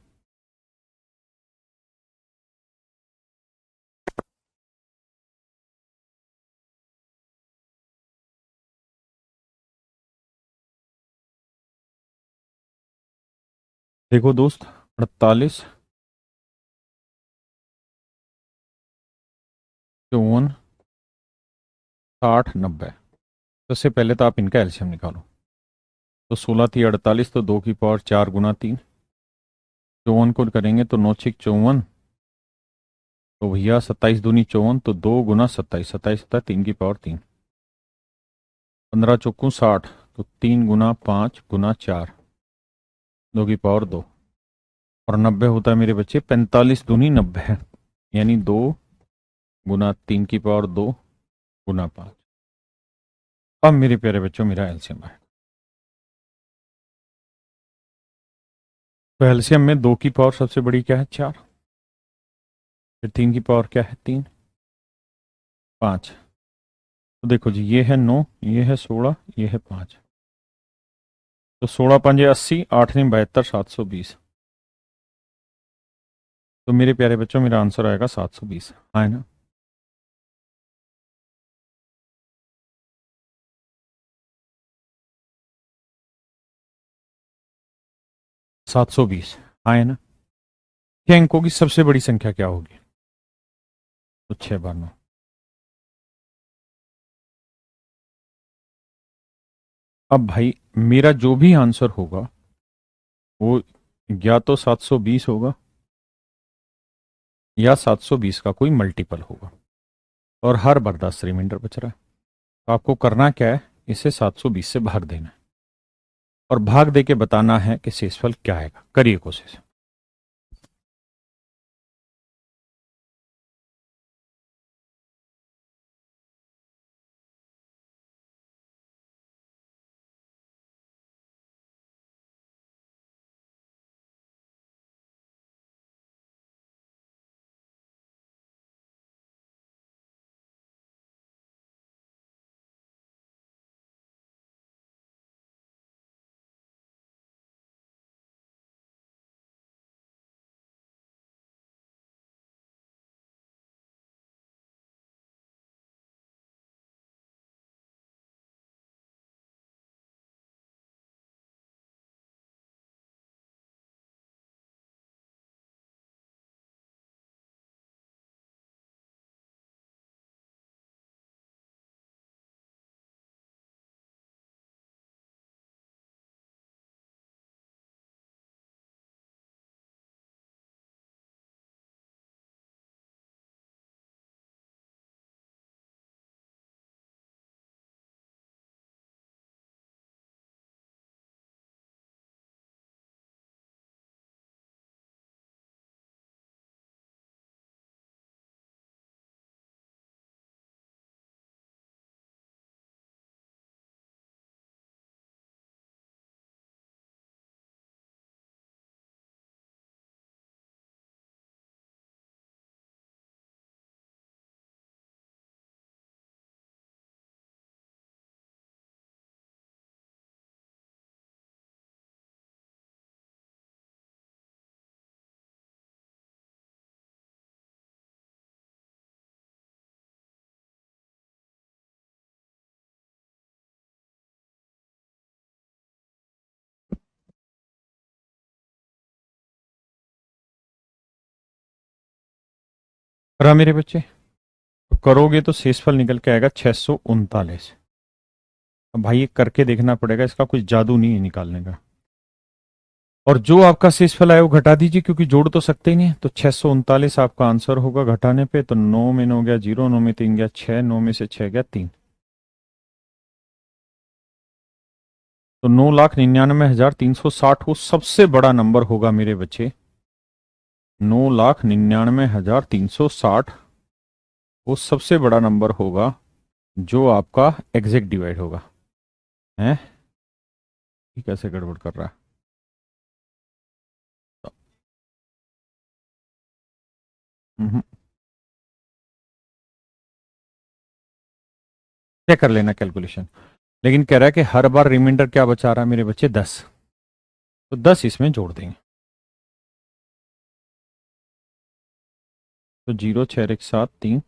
देखो दोस्त, 48, 54, 60, 90। सबसे पहले तो आप इनका एलसीएम निकालो। तो 16 थी 48, तो 2 की पावर 4 गुना 3, 54 को करेंगे तो 9 6 54, तो भैया 27 दूनी 54, तो 2 गुना 27, 27 होता है 3 की पावर 3, 15 चौकू 60, तो 3 गुना 5 गुना 4, 2 की पावर 2, और 90 होता है मेरे बच्चे 45 दूनी 90 है, यानी 2 गुना 3 की पावर 2 गुना 5। अब मेरे प्यारे बच्चों मेरा एलसीएम है, तो एलसीएम में 2 की पावर सबसे बड़ी क्या है 4, फिर 3 की पावर क्या है 3, 5, तो देखो जी ये है 9, ये है 16, ये है 5, तो 16 5 80, 8 9 72, 720, तो मेरे प्यारे बच्चों मेरा आंसर आएगा 720, हाँ है ना। 720, हाँ है ना। 6 अंकों की सबसे बड़ी संख्या क्या होगी, तो 6 बार 9। अब भाई मेरा जो भी आंसर होगा वो या तो 720 होगा या 720 का कोई मल्टीपल होगा, और हर बार 10 रिमाइंडर बच रहा है, तो आपको करना क्या है, इसे 720 से भाग देना है और भाग दे के बताना है कि शेषफल क्या आएगा। करिए कोशिश। रहा मेरे बच्चे, तो करोगे तो शेषफल निकल के आएगा 639। अब भाई ये करके देखना पड़ेगा, इसका कुछ जादू नहीं है निकालने का। और जो आपका शेषफल आए वो घटा दीजिए, क्योंकि जोड़ तो सकते ही नहीं है, तो 639 आपका आंसर होगा घटाने पे, तो 9 में 9 गया 0, 9 में 3 गया 6, 9 में से 6 गया 3, तो 9,99,360 वो सबसे बड़ा नंबर होगा मेरे बच्चे। 9,99,360 वो सबसे बड़ा नंबर होगा जो आपका एग्जैक्ट डिवाइड होगा। है ये कैसे गड़बड़ कर रहा है। हम्म, क्या कर लेना कैलकुलेशन, लेकिन कह रहा है कि हर बार रिमाइंडर क्या बचा रहा है मेरे बच्चे 10, तो 10 इसमें जोड़ देंगे, तो 0 6 1 7 3,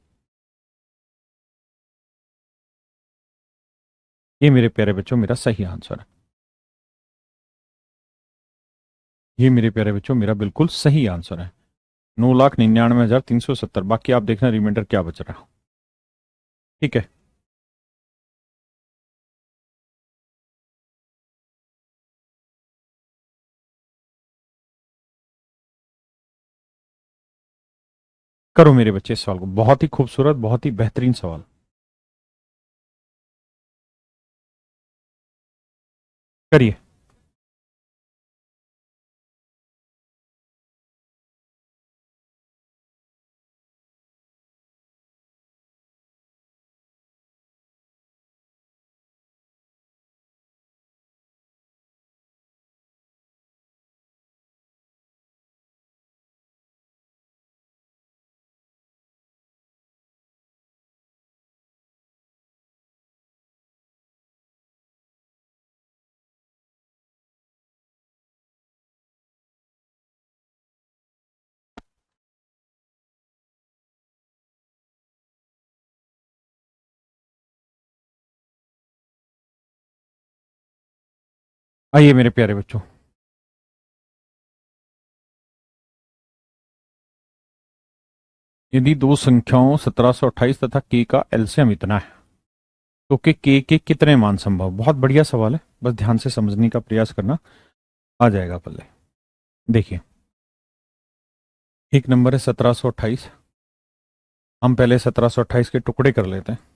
ये मेरे प्यारे बच्चों मेरा सही आंसर है। ये मेरे प्यारे बच्चों मेरा बिल्कुल सही आंसर है, 9,99,370। बाकी आप देखना रिमाइंडर क्या बच रहा है। ठीक है। करो मेरे बच्चे इस सवाल को, बहुत ही खूबसूरत, बहुत ही बेहतरीन सवाल। करिए। आइए मेरे प्यारे बच्चों, यदि दो संख्याओं 1728 तथा के का एलसीएम इतना है तो के कितने मान संभव? बहुत बढ़िया सवाल है, बस ध्यान से समझने का प्रयास करना, आ जाएगा पल्ले। देखिए, एक नंबर है 1728। हम पहले 1728 के टुकड़े कर लेते हैं।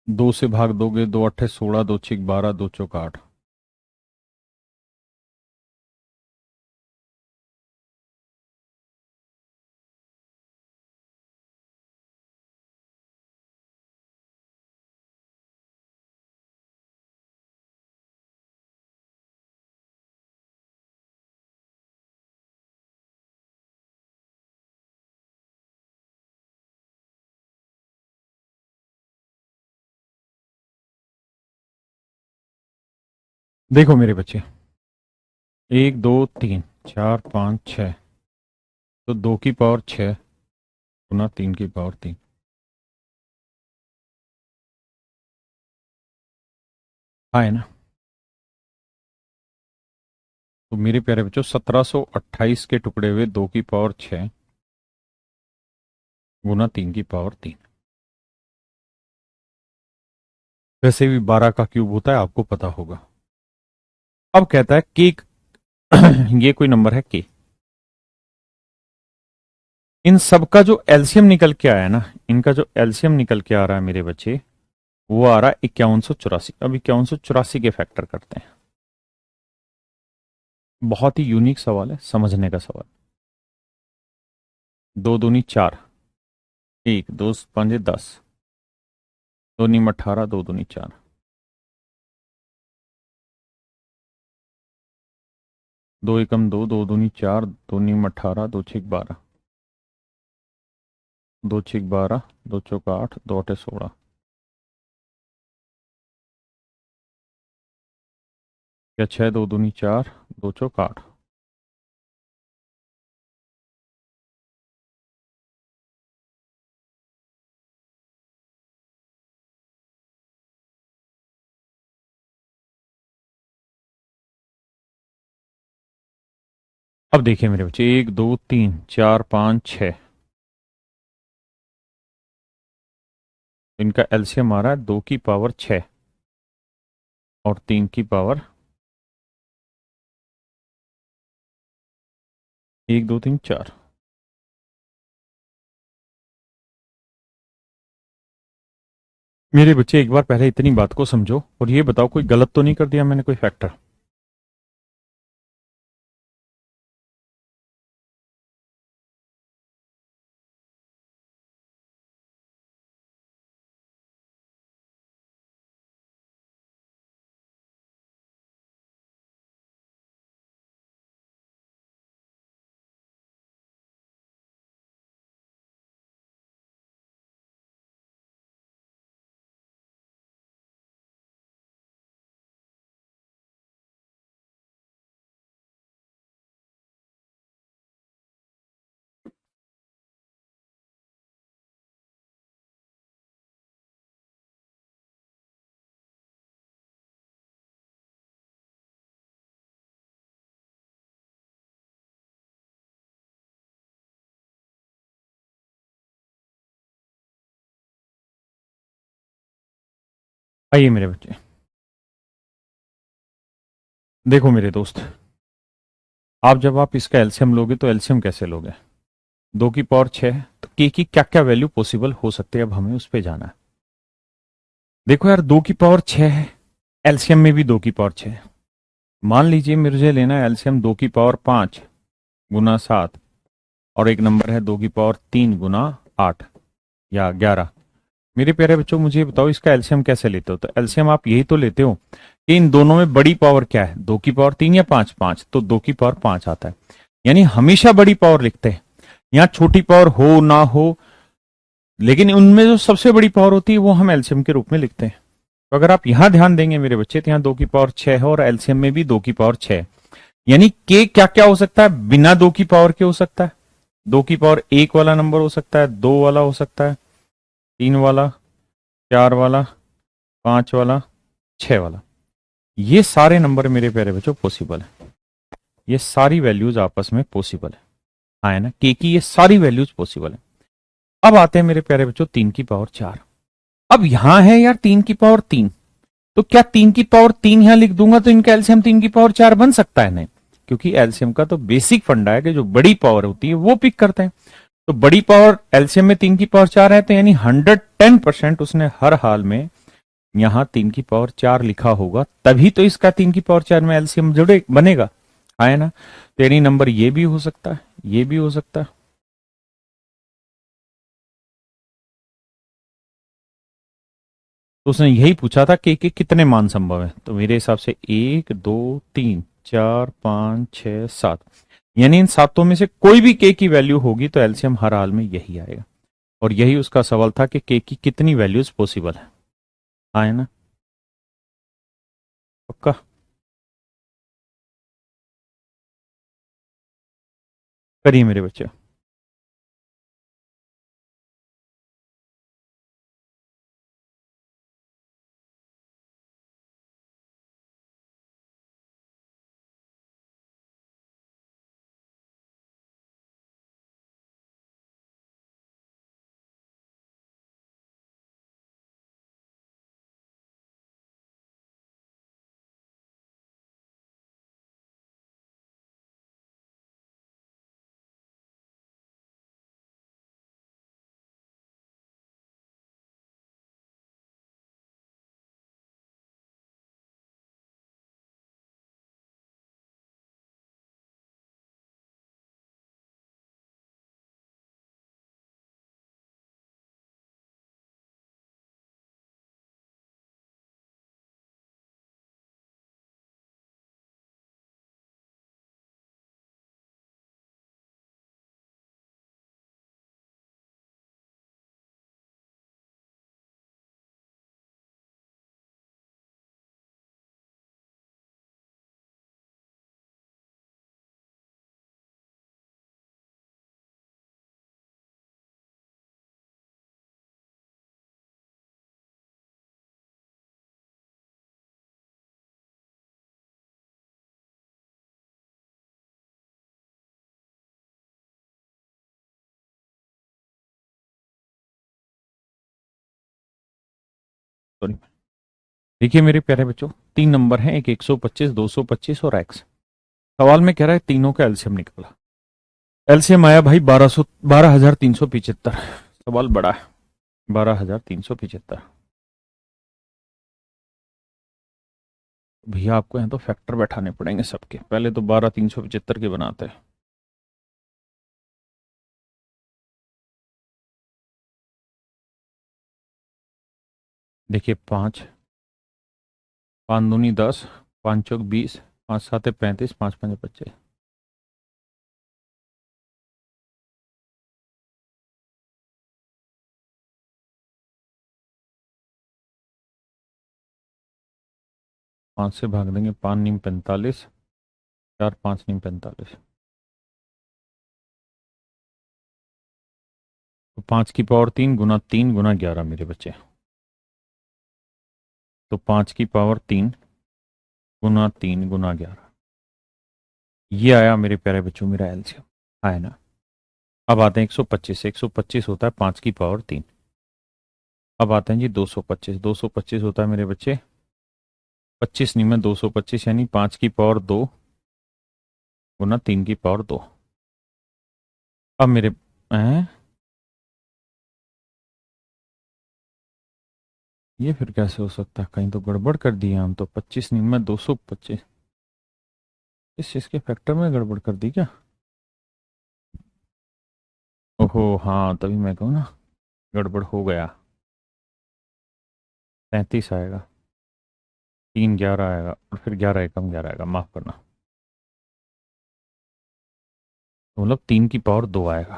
2 से भाग दोगे, 2 8 16, 2 6 12, 2 4 8। देखो मेरे बच्चे, 1 2 3 4 5 6, तो 2 की पावर 6 गुना 3 की पावर 3। हाँ है ना? तो मेरे प्यारे बच्चों, 1728 के टुकड़े हुए 2 की पावर 6 गुना 3 की पावर 3। वैसे भी 12 का क्यूब होता है, आपको पता होगा। अब कहता है कि ये कोई नंबर है के, इन सब का जो एलसीएम निकल के आया ना, इनका जो एलसीएम निकल के आ रहा है मेरे बच्चे, वो आ रहा है 5184। अब 5184 के फैक्टर करते हैं। बहुत ही यूनिक सवाल है, समझने का सवाल। 2 दूनी 4, 1 2 5 10, 2 नीम 18, 2 दूनी 4, 2 एकम 2, 2 दूनी 4, 2 नीम 18, 2 6 12, 2 6 12, 2 चौक 8, 2 8 16। क्या 6 2 दूनी 4, 2 चौक 8। अब देखिए मेरे बच्चे, 1 2 3 4 5 6, इनका एलसीएम आ रहा है 2 की पावर 6 और 3 की पावर 1 2 3 4। मेरे बच्चे, एक बार पहले इतनी बात को समझो और ये बताओ, कोई गलत तो नहीं कर दिया मैंने, कोई फैक्टर? आइए मेरे बच्चे, देखो मेरे दोस्त, आप जब आप इसका एलसीएम लोगे तो एलसीएम कैसे लोगे? 2 की पावर 6, तो के की क्या क्या वैल्यू पॉसिबल हो सकते हैं, अब हमें उस पर जाना है। देखो यार, 2 की पावर 6 है, एलसीएम में भी 2 की पावर 6 है। मान लीजिए मुझे लेना है एलसीएम 2 की पावर 5 गुना 7, और एक नंबर है 2 की पावर 3 गुना 8 या 11। मेरे प्यारे बच्चों, मुझे ये बताओ इसका एलसीएम कैसे लेते हो? तो एलसीएम आप यही तो लेते हो कि इन दोनों में बड़ी पावर क्या है, 2 की पावर 3 या 5? 5, तो 2 की पावर 5 आता है। यानी हमेशा बड़ी पावर लिखते हैं, यहाँ छोटी पावर हो ना हो, लेकिन उनमें जो सबसे बड़ी पावर होती है वो हम एलसीएम के रूप में लिखते हैं। तो अगर आप यहां ध्यान देंगे मेरे बच्चे, तो यहाँ 2 की पावर 6 है और एलसीएम में भी 2 की पावर 6 है। यानी के क्या क्या हो सकता है बिना 2 की पावर के? हो सकता है 2 की पावर 1 वाला नंबर, हो सकता है 2 वाला, हो सकता है 3 वाला, 4 वाला, 5 वाला, 6 वाला। ये सारे नंबर मेरे प्यारे बच्चों पॉसिबल है, ये सारी वैल्यूज आपस में पॉसिबल है। हाँ है ना, के की ये सारी वैल्यूज पॉसिबल है। अब आते हैं मेरे प्यारे बच्चों 3 की पावर 4। अब यहां है यार 3 की पावर 3, तो क्या 3 की पावर 3 यहां लिख दूंगा तो इनका एलसीएम 3 की पावर 4 बन सकता है? नहीं, क्योंकि एलसीएम का तो बेसिक फंडा है कि जो बड़ी पावर होती है वो पिक करते हैं। तो बड़ी पावर एलसीएम में 3 की पावर 4 है, तो यानी 110% उसने हर हाल में यहां 3 की पावर 4 लिखा होगा, तभी तो इसका 3 की पावर 4 में एलसीएम जुड़े बनेगा। है ना? तो यानी नंबर ये भी हो सकता है, ये भी हो सकता है। तो उसने यही पूछा था कि कितने मान संभव है, तो मेरे हिसाब से 1, 2, 3, 4, 5, 6, 7, यानी इन सातों में से कोई भी के की वैल्यू होगी तो एलसीएम हर हाल में यही आएगा। और यही उसका सवाल था कि के की कितनी वैल्यूज पॉसिबल है। हाँ है ना? पक्का? करिए मेरे बच्चे। सॉरी। देखिए मेरे प्यारे बच्चों, 3 नंबर हैं, एक 125, 225 और एक्स। सवाल में कह रहा है तीनों का एलसीएम निकाला। एलसीएम आया भाई 12,375। सवाल बड़ा है। 12,375। भैया आपको यहाँ तो फैक्टर बैठाने पड़ेंगे सबके, पहले तो 12,375 के बनाते हैं। देखिए 5, 5 दूनी 10, 5 चौक 20, 5 7 35, 5 5 25। 5 से भाग देंगे, 5 9 45, 4 5 9 45। तो 5 की पावर 3 गुना 3 गुना 11 मेरे बच्चे। तो 5 की पावर 3 गुना 3 गुना 11, ये आया मेरे प्यारे बच्चों मेरा एलसीएम। है ना? अब आते हैं 125। 125 होता है 5 की पावर 3। अब आते हैं जी 225। 225 होता है मेरे बच्चे 25 नहीं में 225 यानी 5 की पावर 2 गुना 3 की पावर 2। अब मेरे हैं? ये फिर कैसे हो सकता है? कहीं तो गड़बड़ कर दिए हम तो। 25 नहीं में 225, इस चीज के फैक्टर में गड़बड़ कर दी क्या? ओहो हाँ, तभी मैं कहूँ ना, गड़बड़ हो गया। 33 आएगा, 3 11 आएगा और फिर 11 एकम 11 आएगा, माफ करना। तो मतलब 3 की पावर 2 आएगा।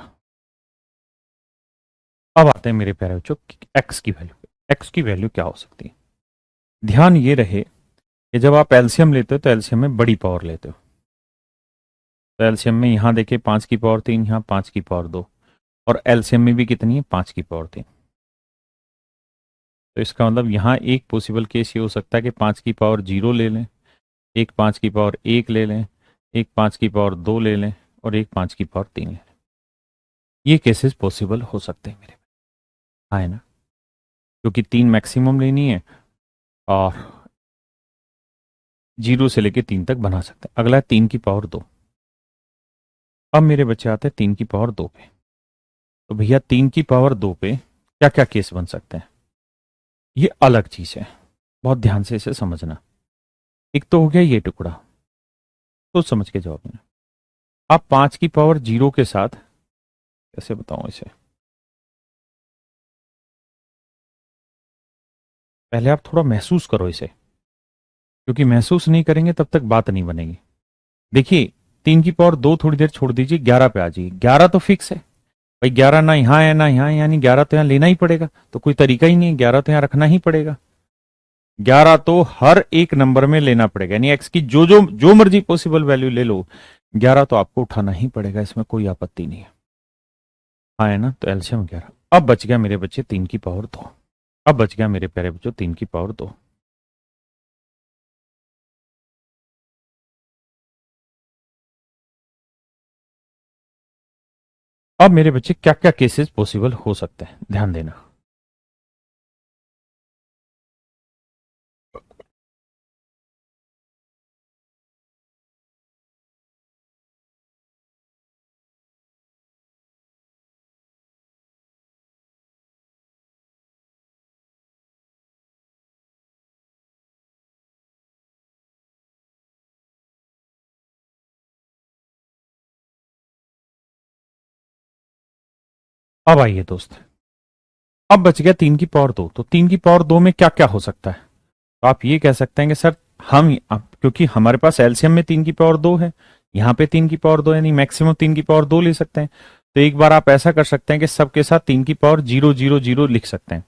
अब आते हैं मेरे प्यारे बच्चों एक्स की वैल्यू पे। एक्स की वैल्यू क्या हो सकती है? ध्यान ये रहे कि जब आप एलसीएम लेते हो तो एलसीएम में बड़ी पावर लेते हो। तो एलसीएम में यहां देखिए 5 की पावर 3, यहाँ 5 की पावर 2, और एलसीएम में भी कितनी है? 5 की पावर 3। तो इसका मतलब यहाँ एक पॉसिबल केस ये हो सकता है कि 5 की पावर 0 ले लें, एक 5 की पावर 1 ले लें, एक 5 की पावर 2 ले लें, और एक 5 की पावर 3 ले लें। ये केसेस पॉसिबल हो सकते हैं मेरे। हाँ है ना, क्योंकि 3 मैक्सिमम लेनी है और 0 से लेके 3 तक बना सकते हैं। अगला है 3 की पावर 2। अब मेरे बच्चे आते हैं 3 की पावर 2 पे। तो भैया 3 की पावर 2 पे क्या क्या केस बन सकते हैं? ये अलग चीज है, बहुत ध्यान से इसे समझना। एक तो हो गया ये टुकड़ा, तो समझ के जवाब देना। आप 5 की पावर 0 के साथ कैसे बताऊं इसे? पहले आप थोड़ा महसूस करो इसे, क्योंकि महसूस नहीं करेंगे तब तक बात नहीं बनेगी। देखिए, 3 की पावर 2 थोड़ी देर छोड़ दीजिए, 11 पे आ जाइए। 11 तो फिक्स है भाई, 11 ना यहाँ है ना यहाँ है, यानी 11 तो यहाँ लेना ही पड़ेगा, तो कोई तरीका ही नहीं है, 11 तो यहाँ रखना ही पड़ेगा। 11 तो हर एक नंबर में लेना पड़ेगा, यानी एक्स की जो जो जो मर्जी पॉसिबल वैल्यू ले लो, 11 तो आपको उठाना ही पड़ेगा, इसमें कोई आपत्ति नहीं है। हाँ है ना, तो एलसीएम 11। अब बच गया मेरे बच्चे 3 की पावर 2। अब बच गया मेरे प्यारे बच्चों 3 की पावर 2। अब मेरे बच्चे क्या क्या केसेस पॉसिबल हो सकते हैं, ध्यान देना। अब आइए दोस्त, अब बच गया 3 की पावर 2। तो 3 की पावर 2 में क्या क्या हो सकता है? तो आप ये कह सकते हैं कि सर क्योंकि हमारे पास एलसीएम में 3 की पावर 2 है, यहाँ पे 3 की पावर 2, यानी मैक्सिमम 3 की पावर 2 ले सकते हैं। तो एक बार आप ऐसा कर सकते हैं कि सबके साथ 3 की पावर 0 0 0 लिख सकते हैं।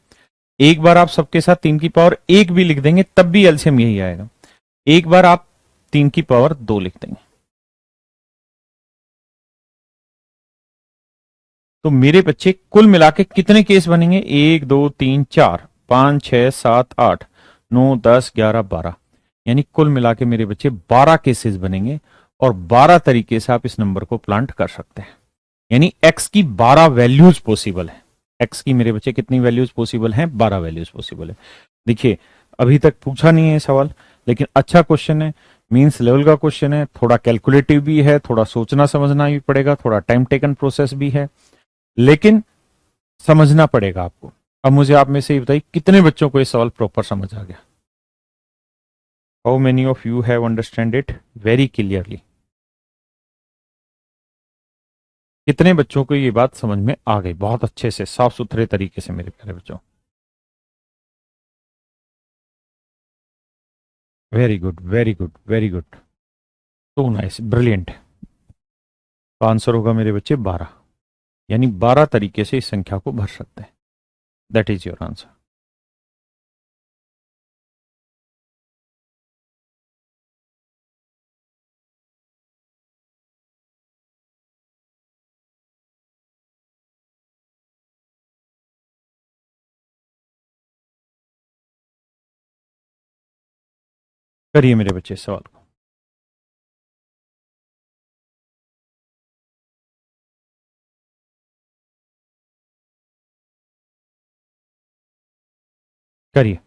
एक बार आप सबके साथ 3 की पावर 1 भी लिख देंगे, तब भी एलसीएम यही आएगा। एक बार आप 3 की पावर 2 लिख देंगे, तो मेरे बच्चे कुल मिला के कितने केस बनेंगे? 1 2 3 4 5 6 7 8 9 10 11 12, यानी कुल मिला के मेरे बच्चे 12 केसेस बनेंगे। और 12 तरीके से आप इस नंबर को प्लांट कर सकते हैं, यानी एक्स की 12 वैल्यूज पॉसिबल है। एक्स की मेरे बच्चे कितनी वैल्यूज पॉसिबल हैं? 12 वैल्यूज पॉसिबल है। देखिए, अभी तक पूछा नहीं है सवाल, लेकिन अच्छा क्वेश्चन है, मीन्स लेवल का क्वेश्चन है, थोड़ा कैलकुलेटिव भी है, थोड़ा सोचना समझना भी पड़ेगा, थोड़ा टाइम टेकन प्रोसेस भी है, लेकिन समझना पड़ेगा आपको। अब मुझे आप में से ये बताइए, कितने बच्चों को ये सवाल प्रॉपर समझ आ गया? How many of you have understand it very clearly? कितने बच्चों को ये बात समझ में आ गई बहुत अच्छे से, साफ सुथरे तरीके से, मेरे प्यारे बच्चों? Very good, very good, very good, तो नाइस, ब्रिलियंट। तो आंसर होगा मेरे बच्चे 12, यानी 12 तरीके से इस संख्या को भर सकते हैं। That is your answer. करिए मेरे बच्चे सवाल को। करिए।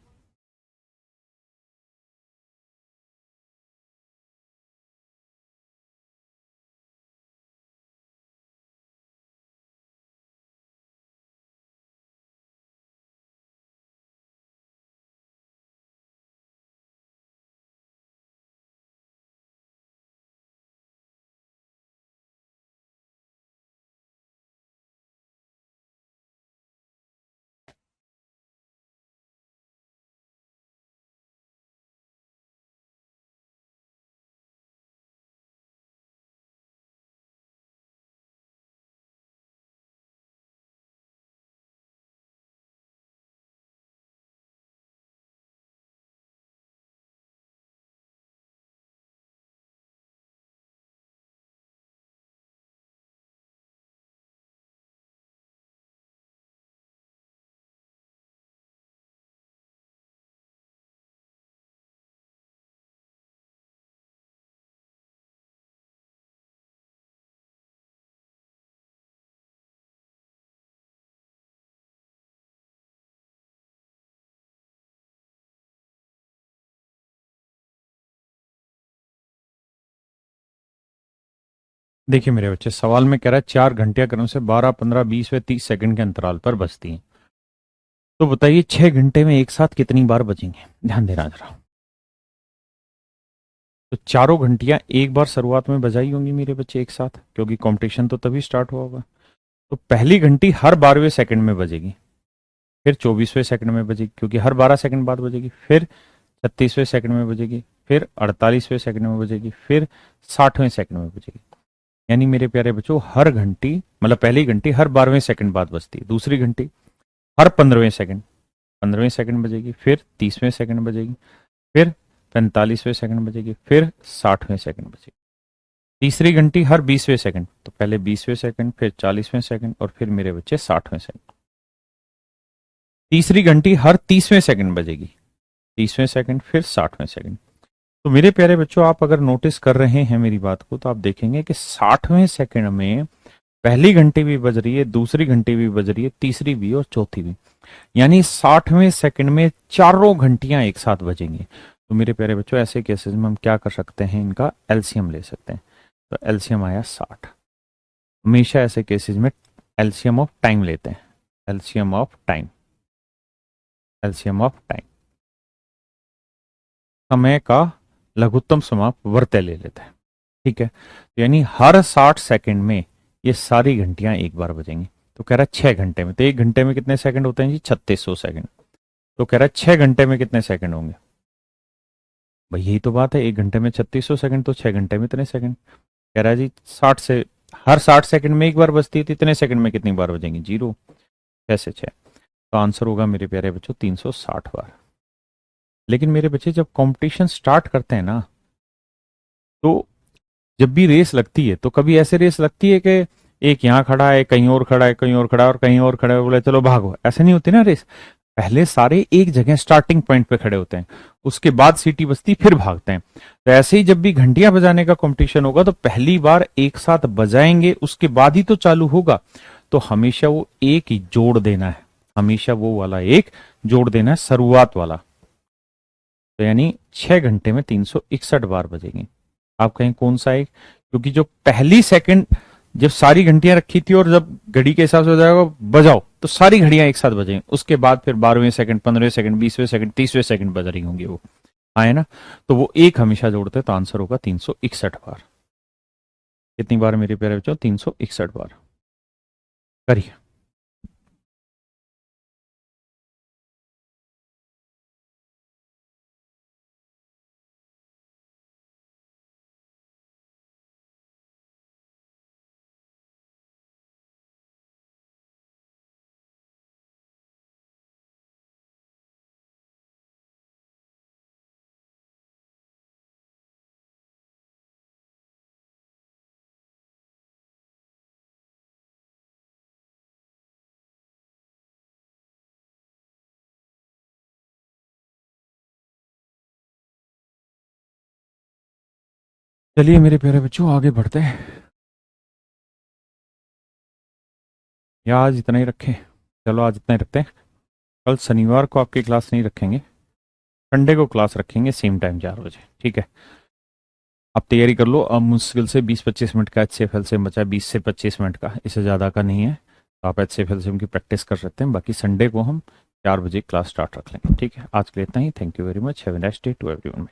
देखिए मेरे बच्चे, सवाल में कह रहा है 4 घंटिया क्रम से 12, 15, 20 व 30 सेकंड के अंतराल पर बजती हैं। तो बताइए 6 घंटे में एक साथ कितनी बार बजेंगे? ध्यान देना जरा। तो चारों घंटियां एक बार शुरुआत में बजाई होंगी मेरे बच्चे एक साथ, क्योंकि कंपटीशन तो तभी स्टार्ट हुआ होगा। तो पहली घंटी हर 12वें सेकंड में बजेगी, फिर 24वें सेकंड में बजेगी क्योंकि हर 12 सेकंड बाद बजेगी, फिर 36वें सेकंड में बजेगी, फिर 48वें सेकंड में बजेगी, फिर 60वें सेकंड में बजेगी। यानी मेरे प्यारे बच्चों, हर घंटी मतलब पहली घंटी हर 12वें सेकंड बाद बजती है, दूसरी घंटी हर 15वें सेकंड बजेगी, फिर 30वें सेकंड बजेगी, फिर 45वें सेकंड बजेगी, फिर 60वें सेकंड बजेगी। तीसरी घंटी हर 20वें सेकंड, तो पहले 20वें सेकंड, फिर 40वें सेकंड और फिर मेरे बच्चे 60वें सेकंड। तीसरी घंटी हर 30वें सेकंड बजेगी, 30वें सेकंड, फिर 60वें सेकंड। तो मेरे प्यारे बच्चों, आप अगर नोटिस कर रहे हैं मेरी बात को, तो आप देखेंगे कि 60वें सेकंड में पहली घंटी भी बज रही है, दूसरी घंटी भी बज रही है, तीसरी भी और चौथी भी। यानी 60वें सेकंड में चारों घंटियां एक साथ बजेंगी। तो मेरे प्यारे बच्चों, ऐसे केसेस में हम क्या कर सकते हैं, इनका एलसीएम ले सकते हैं। तो एलसीएम आया 60। हमेशा ऐसे केसेस में एलसीएम ऑफ टाइम लेते हैं, LCM of time, LCM of time, समय का लघुत्तम समापवर्त्य ले लेते हैं। ठीक है, तो यानी हर 60 सेकंड में ये सारी घंटियां एक बार बजेंगी। तो कह रहा है 6 घंटे में, तो 1 घंटे में कितने सेकंड होते हैं जी? 3600 सेकंड। तो कह रहा है 6 घंटे में कितने सेकंड होंगे? भाई यही तो बात है, 1 घंटे में 3600 सेकंड, तो 6 घंटे में इतने सेकंड। कह रहा है जी 60 से हर 60 सेकंड में एक बार बजती है, तो इतने सेकंड में कितनी बार बजेंगी? 0। 6 से 6। तो आंसर होगा मेरे प्यारे बच्चों 360 बार। लेकिन मेरे बच्चे, जब कंपटीशन स्टार्ट करते हैं ना, तो जब भी रेस लगती है, तो कभी ऐसे रेस लगती है कि एक यहाँ खड़ा है, कहीं और खड़ा है, कहीं और खड़ा है और कहीं और खड़ा है, बोले चलो भागो, ऐसे नहीं होती ना रेस। पहले सारे एक जगह स्टार्टिंग पॉइंट पे खड़े होते हैं, उसके बाद सीटी बजती फिर भागते हैं। तो ऐसे ही जब भी घंटियां बजाने का कंपटीशन होगा, तो पहली बार एक साथ बजाएंगे, उसके बाद ही तो चालू होगा। तो हमेशा वो एक ही जोड़ देना है, हमेशा वो वाला एक जोड़ देना है, शुरुआत वाला। तो यानी 6 घंटे में 361 बार बजेंगे। आप कहें कौन सा एक? क्योंकि जो पहली सेकंड जब सारी घंटियां रखी थी और जब घड़ी के हिसाब से हो जाएगा बजाओ, तो सारी घड़ियां एक साथ बजेंगी, उसके बाद फिर 12वें सेकंड, 15वें सेकंड, 20वें सेकंड, 30वें सेकंड बज रही होंगी वो, आए ना। तो वो एक हमेशा जोड़ते हैं, तो आंसर होगा 361 बार। कितनी बार मेरे प्यारे बच्चों? 361 बार। करिए। चलिए मेरे प्यारे बच्चों, आगे बढ़ते हैं। या आज इतना ही रखें? चलो आज इतना ही रखते हैं। कल शनिवार को आपकी क्लास नहीं रखेंगे, संडे को क्लास रखेंगे सेम टाइम 4 बजे। ठीक है, आप तैयारी कर लो। अब मुश्किल से 20-25 मिनट का HCF एलसीएम बचा है, 20 से 25 मिनट का, इससे ज़्यादा का नहीं है। तो आप HCF एलसीएम की प्रैक्टिस कर सकते हैं। बाकी संडे को हम 4 बजे क्लास स्टार्ट रख लेंगे। ठीक है, आज के लिए इतना ही। Thank you very much. Have a nice day to everyone.